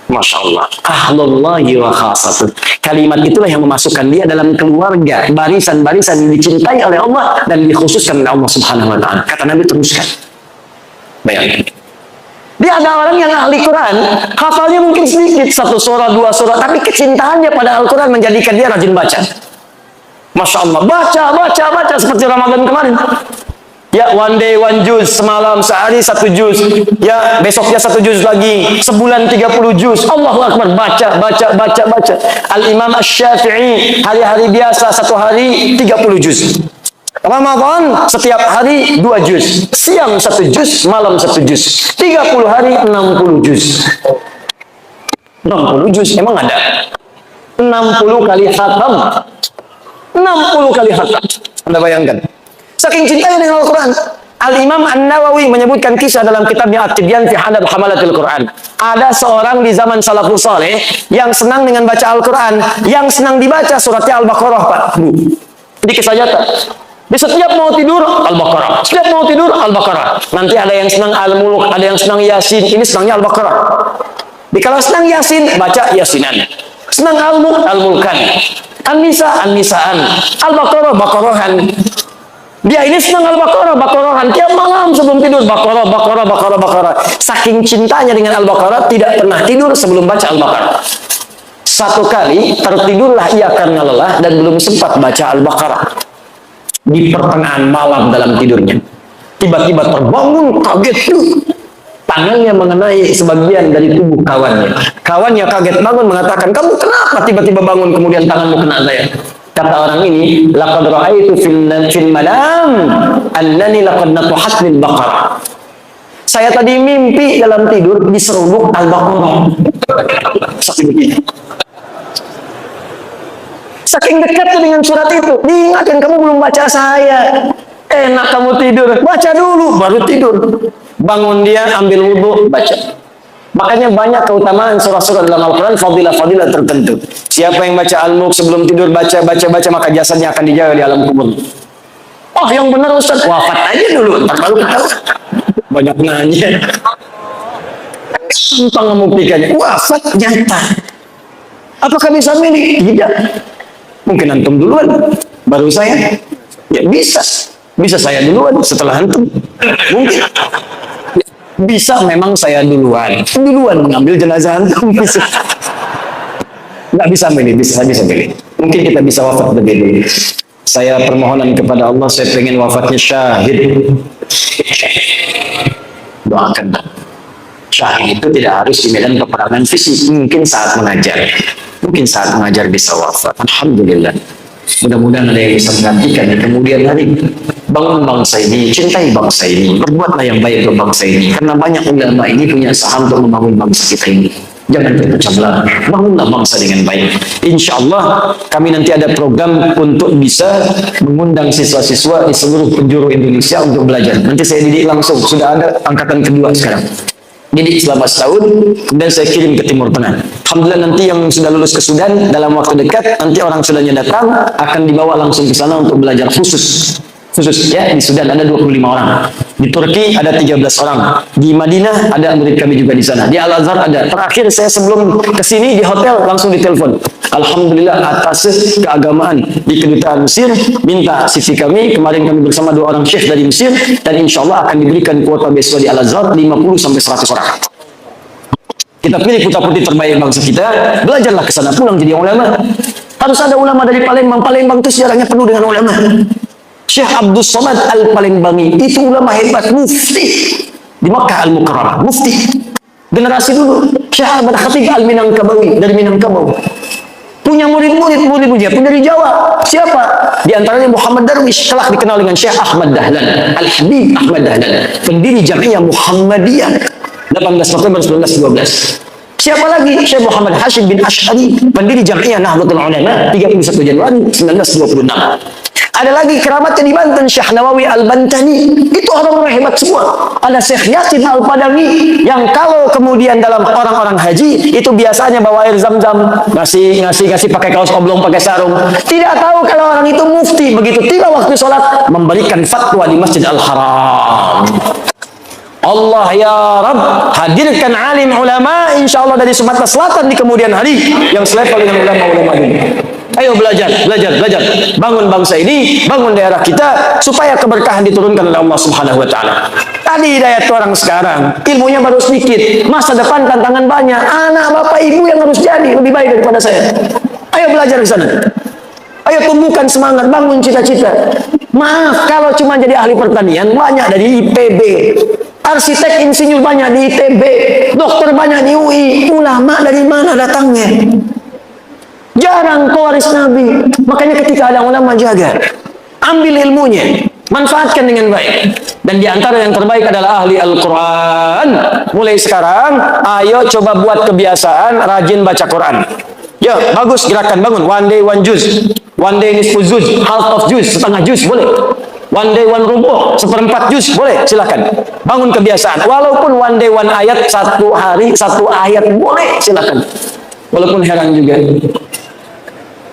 Masya Allah. Ahlullahi wa khasatuh. Kalimat itulah yang memasukkan dia dalam keluarga, barisan-barisan yang dicintai oleh Allah dan dikhususkan oleh Allah Subhanahu wa Ta'ala. Kata Nabi, teruskan. Bayangkan. Dia ada orang yang ahli Quran, hafalnya mungkin sedikit, 1 surah, 2 surah, tapi kecintaannya pada Al-Quran menjadikan dia rajin baca. Masya Allah, baca seperti Ramadan kemarin. Ya, one day 1 juz, semalam sehari 1 juz. Ya, besoknya 1 juz lagi, sebulan 30 juz. Allahu Akbar, baca. Al-Imam Asy-Syafi'i hari-hari biasa 1 hari 30 juz. Ramadan setiap hari 2 juz. Siang 1 juz, malam 1 juz. 30 hari 60 juz. 60 juz emang ada? 60 kali khatam. 60 kali khatam. Anda bayangkan. Saking cintanya dengan Al-Quran. Al-Imam An-Nawawi menyebutkan kisah dalam kitabnya At-Tibyan fi Hadab Hamalatil Quran. Ada seorang di zaman salafus saleh yang senang dengan baca Al-Quran, yang senang dibaca suratnya Al-Baqarah, Pak. Ini kisah nyata. Di setiap mau tidur Al-Baqarah, setiap mau tidur Al-Baqarah. Nanti ada yang senang Al-Mulk, ada yang senang Yasin. Ini senangnya Al-Baqarah. Di kalau senang Yasin, baca Yasinan. Senang Al-Mulk, Al-Mulkan. An-Nisa, An-Nisaan. Al-Baqarah, Baqarahan. Dia ini senang Al-Baqarah, Baqarahan. Tiap malam sebelum tidur, Baqarah. Saking cintanya dengan Al-Baqarah, tidak pernah tidur sebelum baca Al-Baqarah. 1 kali tertidurlah ia karena lelah dan belum sempat baca Al-Baqarah. Di pertengahan malam dalam tidurnya, tiba-tiba terbangun, kaget. Tangannya mengenai sebagian dari tubuh kawannya. Kawannya kaget bangun, mengatakan, kamu kenapa tiba-tiba bangun kemudian tanganmu kena saya? Kata orang ini, laqad ra'aitu fil manam annani laqad natuhatni al-baqarah. Saya tadi mimpi dalam tidur diseruduk Al-Baqarah. Saking dekatnya dengan surat itu, diingatkan, kamu belum baca saya. Enak kamu tidur, baca dulu baru tidur. Bangun dia, ambil wudhu, baca. Makanya banyak keutamaan surah-surah dalam Al-Quran, fadilah-fadilah tertentu. Siapa yang baca Al-Mulk sebelum tidur, baca, maka jasadnya akan dijaga di alam kubur. Oh, yang benar Ustaz, wafat aja dulu, ntar baru ketahuan. Banyak nanya. Gampang membuktikannya, wafat nyata. Apakah bisa milih? Tidak. Mungkin antum duluan, baru saya. Ya bisa. Bisa saya duluan setelah antum. Mungkin. Bisa memang saya duluan mengambil jenazah antum. Nggak bisa milih, bisa milih. Mungkin kita bisa wafat lebih dulu. Saya permohonan kepada Allah, saya pengen wafatnya syahid. Doakan. Syahid itu tidak harus di medan peperangan fisik. Mungkin saat mengajar bisa wafat. Alhamdulillah. Mudah-mudahan ada yang bisa menggantikan di kemudian hari. Bangun bangsa ini, cintai bangsa ini, berbuatlah yang baik untuk bangsa ini. Karena banyak ulama ini punya saham untuk membangun bangsa kita ini. Jangan terpecah belah, bangunlah bangsa dengan baik. Insya Allah kami nanti ada program untuk bisa mengundang siswa-siswa di seluruh penjuru Indonesia untuk belajar. Nanti saya didik langsung, sudah ada angkatan kedua sekarang. Didik selama setahun, kemudian saya kirim ke Timur Tengah. Alhamdulillah nanti yang sudah lulus ke Sudan dalam waktu dekat, nanti orang Sudannya datang akan dibawa langsung ke sana untuk belajar khusus ya. Di Sudan ada 25 orang, di Turki ada 13 orang, di Madinah ada murid kami juga di sana, di Al-Azhar ada. Terakhir saya sebelum kesini di hotel langsung ditelepon, alhamdulillah atas keagamaan di kedutaan Mesir minta CV kami. Kemarin kami bersama 2 orang syekh dari Mesir, dan insya Allah akan diberikan kuota beasiswa di Al-Azhar 50 sampai 100 orang. Kita pilih putra-putri terbaik bangsa kita, belajarlah ke sana, pulang jadi ulama. Harus ada ulama dari Palembang. Palembang itu sejarahnya penuh dengan ulama. Syekh Abdul Somad Al-Palembangi itu ulama hebat, mufti di Makkah Al-Mukarramah, mufti generasi dulu. Syekh Ahmad Khatib Al-Minangkabawi dari Minangkabau, punya murid-muridnya pun dari Jawa. Siapa? Di antaranya Muhammad Darwish, kelak dikenal dengan Syekh Ahmad Dahlan, Al-Habib Ahmad Dahlan, pendiri Jamiah Muhammadiyah 18 November 1912. Siapa lagi? Syekh Muhammad Hashim bin Ash'ari, pendiri Jamiah Nahdlatul Ulama 31 Januari 1926. Ada lagi keramatnya di Banten, Syekh Nawawi Al-Bantani. Itu orang-orang hebat semua. Ada Syekh Yasin Al-Padami, yang kalau kemudian dalam orang-orang haji itu biasanya bawa air zam-zam, ngasih pakai kaos oblong, pakai sarung. Tidak tahu kalau orang itu mufti. Begitu tiba waktu sholat, memberikan fatwa di Masjid Al-Haram. Allah ya Rabb, hadirkan alim ulama insya Allah dari Sumatera Selatan di kemudian hari yang selevel dengan ulama-ulama ini. Ayo belajar. Bangun bangsa ini, bangun daerah kita, supaya keberkahan diturunkan oleh Allah Subhanahu wa Ta'ala. Tadi hidayat orang sekarang, ilmunya baru sedikit, masa depan tantangan banyak. Anak bapak ibu yang harus jadi lebih baik daripada saya. Ayo belajar di sana. Ayo tumbuhkan semangat, bangun cita-cita. Maaf, kalau cuma jadi ahli pertanian, banyak dari IPB. Arsitek insinyur banyak di ITB. Dokter banyak di UI. Ulama dari mana datangnya? Jarang pewaris Nabi. Makanya ketika ada ulama, jaga, ambil ilmunya, manfaatkan dengan baik. Dan di antara yang terbaik adalah ahli Al-Quran. Mulai sekarang, ayo coba buat kebiasaan rajin baca Quran. Ya, bagus, gerakan, bangun. One day one juz, one day nisfu juz, half of juz, setengah juz, boleh. One day one rubuh, 1/4 juz, boleh, silakan. Bangun kebiasaan. Walaupun one day one ayat, 1 hari 1 ayat, boleh, silakan. Walaupun heran juga.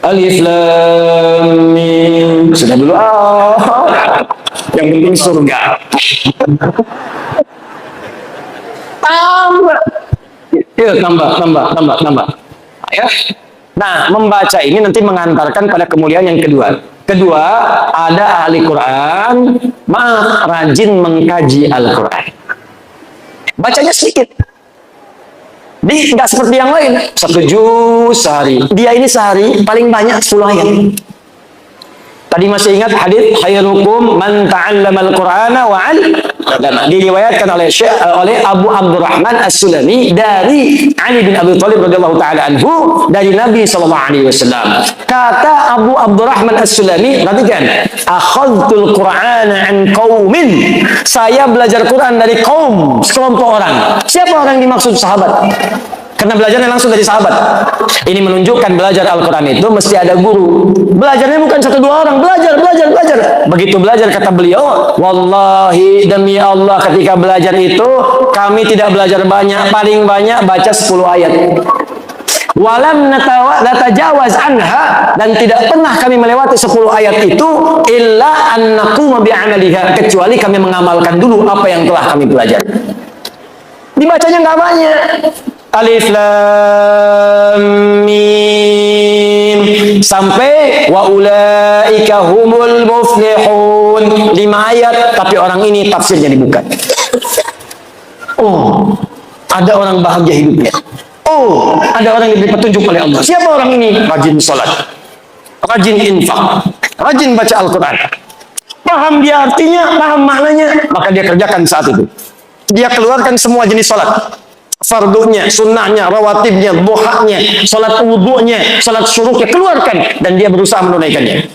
Alif Lam Mim. Sudah dulu. Yang penting surga. Tambah. Ya. Nah, membaca ini nanti mengantarkan pada kemuliaan yang kedua. Ada ahli Quran, rajin mengkaji Al-Quran. Bacanya sedikit. Nggak seperti yang lain, 1 juz sehari. Dia ini sehari paling banyak 10 ayat. Tadi masih ingat hadis khairukum man ta'allamal Qur'ana wa 'allama. Diriwayatkan oleh Abu Abdurrahman As-Sulami dari Ali bin Abi Thalib radhiyallahu taala anhu dari Nabi sallallahu alaihi wasallam. Kata Abu Abdurrahman As-Sulami, perhatikan, akhadtul Qur'ana an qaumin. Saya belajar Quran dari kaum, sekelompok orang. Siapa orang yang dimaksud? Sahabat. Karena belajarnya langsung dari sahabat. Ini menunjukkan belajar Al-Quran itu mesti ada guru. Belajarnya bukan 1-2 orang. Belajar. Begitu belajar, kata beliau, wallahi demi Allah, ketika belajar itu kami tidak belajar banyak. Paling banyak baca 10 ayat. Walam natajawaz anha, dan tidak pernah kami melewati 10 ayat itu illa an naquma bi'amaliha, kecuali kami mengamalkan dulu apa yang telah kami pelajari. Dibacanya nggak banyak. Alif Lam Mim sampai wa ulaika humul muflihun, 5 ayat, tapi orang ini tafsirnya dibuka. Oh, ada orang bahagia hidupnya. Oh, ada orang yang diberi petunjuk oleh Allah. Siapa orang ini? Rajin sholat, rajin infak, rajin baca Al-Quran. Paham dia artinya, paham maknanya, maka dia kerjakan saat itu. Dia keluarkan semua jenis sholat. Fardunya, sunnahnya, rawatibnya, duhanya, sholat wudhunya, sholat syuruknya, keluarkan. Dan dia berusaha menunaikannya.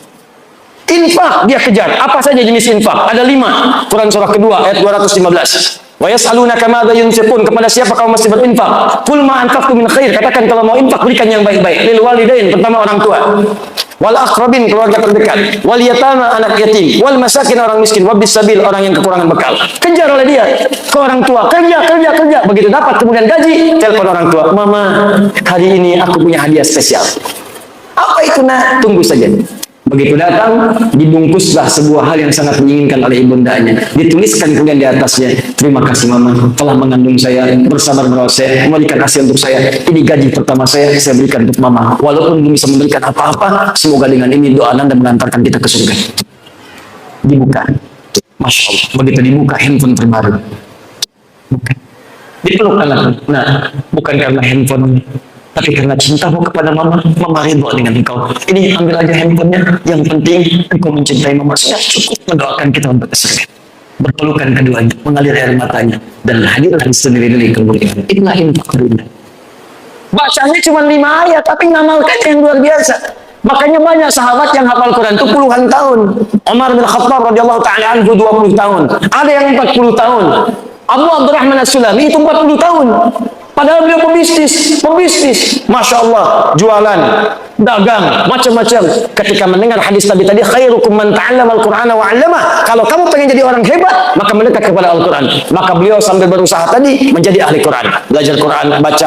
Infak, dia kejar. Apa saja jenis infak? Ada 5. Quran surah kedua, ayat 215. Wa yas'alunaka madza yunfiqun, kepada siapa kamu mesti berinfak? Qul ma anfaqtum min khair, katakan kalau mau infak berikan yang baik-baik. Lil walidain, pertama orang tua. Wal aqrabin, keluarga terdekat. Wal yatama, anak yatim. Wal masakin, orang miskin. Wabis sabil, orang yang kekurangan bekal. Kejar oleh dia ke orang tua. Kerja. Begitu dapat kemudian gaji, telepon orang tua. Mama, hari ini aku punya hadiah spesial. Apa itu nak? Tunggu saja. Begitu datang, dibungkuslah sebuah hal yang sangat diinginkan oleh ibundanya. Dituliskan kemudian di atasnya, terima kasih mama telah mengandung saya, bersabar merawat saya, memberikan hasil untuk saya. Ini gaji pertama saya berikan untuk mama. Walaupun belum bisa memberikan apa-apa, semoga dengan ini doa Anda mengantarkan kita ke surga. Dibuka. Masya Allah. Begitu dibuka, handphone terbaru. Bukan. Dipeluk anak. Nah, bukan karena handphone, tapi karena cintamu kepada mama, mama ridho dengan engkau. Ini ambil aja handphonenya. Yang penting engkau mencintai mama. Sudah cukup mendoakan kita untuk surga. Berpelukan keduanya, mengalir air matanya, dan hadirlah sendiri-sendiri kemuliaan. Inilah infak dunia. Bacanya cuma 5 ayat, tapi ngamalkannya yang luar biasa. Makanya banyak sahabat yang hafal Quran itu puluhan tahun. Umar bin Khattab radhiyallahu taala anhu 20 tahun. Ada yang 40 tahun. Abu Abdurrahman As-Sulami itu 40 tahun. Padahal beliau pebisnis, Masya Allah, jualan, dagang, macam-macam. Ketika mendengar hadis Nabi tadi, khairukum man ta'allama al-Qur'ana wa 'allamah. Kalau kamu pengen jadi orang hebat, maka mendekat kepada Al-Quran. Maka beliau sambil berusaha tadi menjadi ahli Quran, belajar Quran, baca,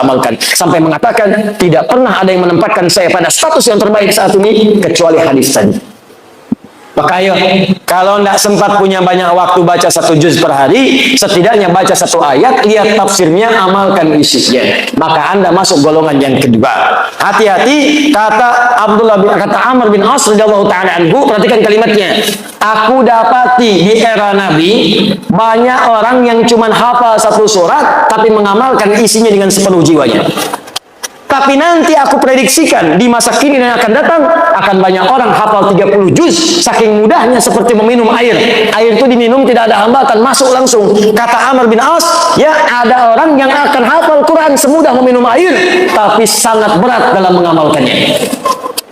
amalkan, sampai mengatakan tidak pernah ada yang menempatkan saya pada status yang terbaik saat ini kecuali hadis tadi. Maka ayo, kalau tidak sempat punya banyak waktu baca 1 juz per hari, setidaknya baca 1 ayat, lihat tafsirnya, amalkan isinya. Maka Anda masuk golongan yang kedua. Hati-hati, kata Amr bin As radhiyallahu taala anhu, perhatikan kalimatnya. Aku dapati di era Nabi banyak orang yang cuma hafal 1 surat tapi mengamalkan isinya dengan sepenuh jiwanya. Tapi nanti aku prediksikan di masa kini yang akan datang akan banyak orang hafal 30 juz saking mudahnya seperti meminum air. Air itu diminum tidak ada hambatan, masuk langsung. Kata Amr bin As, ya ada orang yang akan hafal Quran semudah meminum air tapi sangat berat dalam mengamalkannya.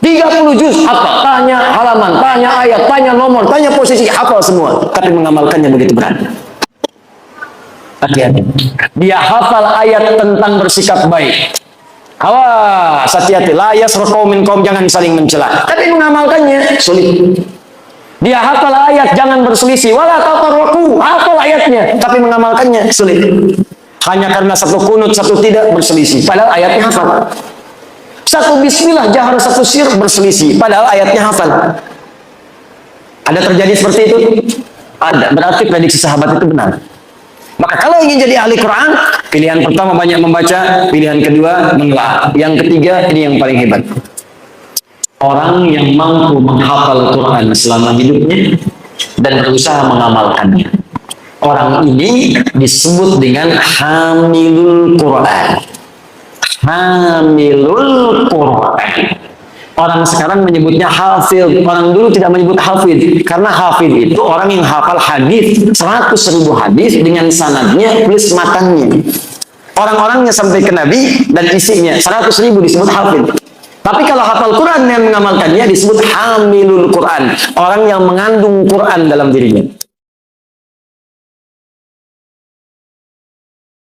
30 juz hafal, tanya halaman, tanya ayat, tanya nomor, tanya posisi, hafal semua, tapi mengamalkannya begitu berat. Hati-hati. Dia hafal ayat tentang bersikap baik. Awas, hati-hati, la yasraqu minkum, jangan saling mencela. Tapi mengamalkannya sulit. Dia hafal ayat jangan berselisih, wala tafarraqu, hafal ayatnya, tapi mengamalkannya sulit. Hanya karena 1 kunut, 1 tidak berselisih, padahal ayatnya hafal. 1 bismillah jahar, 1 sir berselisih, padahal ayatnya hafal. Ada terjadi seperti itu? Ada. Berarti prediksi sahabat itu benar. Maka kalau ingin jadi ahli Quran, pilihan pertama banyak membaca, pilihan kedua menelaah, yang ketiga ini yang paling hebat. Orang yang mampu menghafal Quran selama hidupnya dan berusaha mengamalkannya. Orang ini disebut dengan hamilul Quran. Hamilul Quran. Orang sekarang menyebutnya hafid. Orang dulu tidak menyebut hafid. Karena hafid itu orang yang hafal hadis 100.000 hadis dengan sanadnya plus matanya. Orang-orangnya sampai ke Nabi dan isinya 100.000 disebut hafid. Tapi kalau hafal Quran yang mengamalkannya disebut hamilul Quran. Orang yang mengandung Quran dalam dirinya.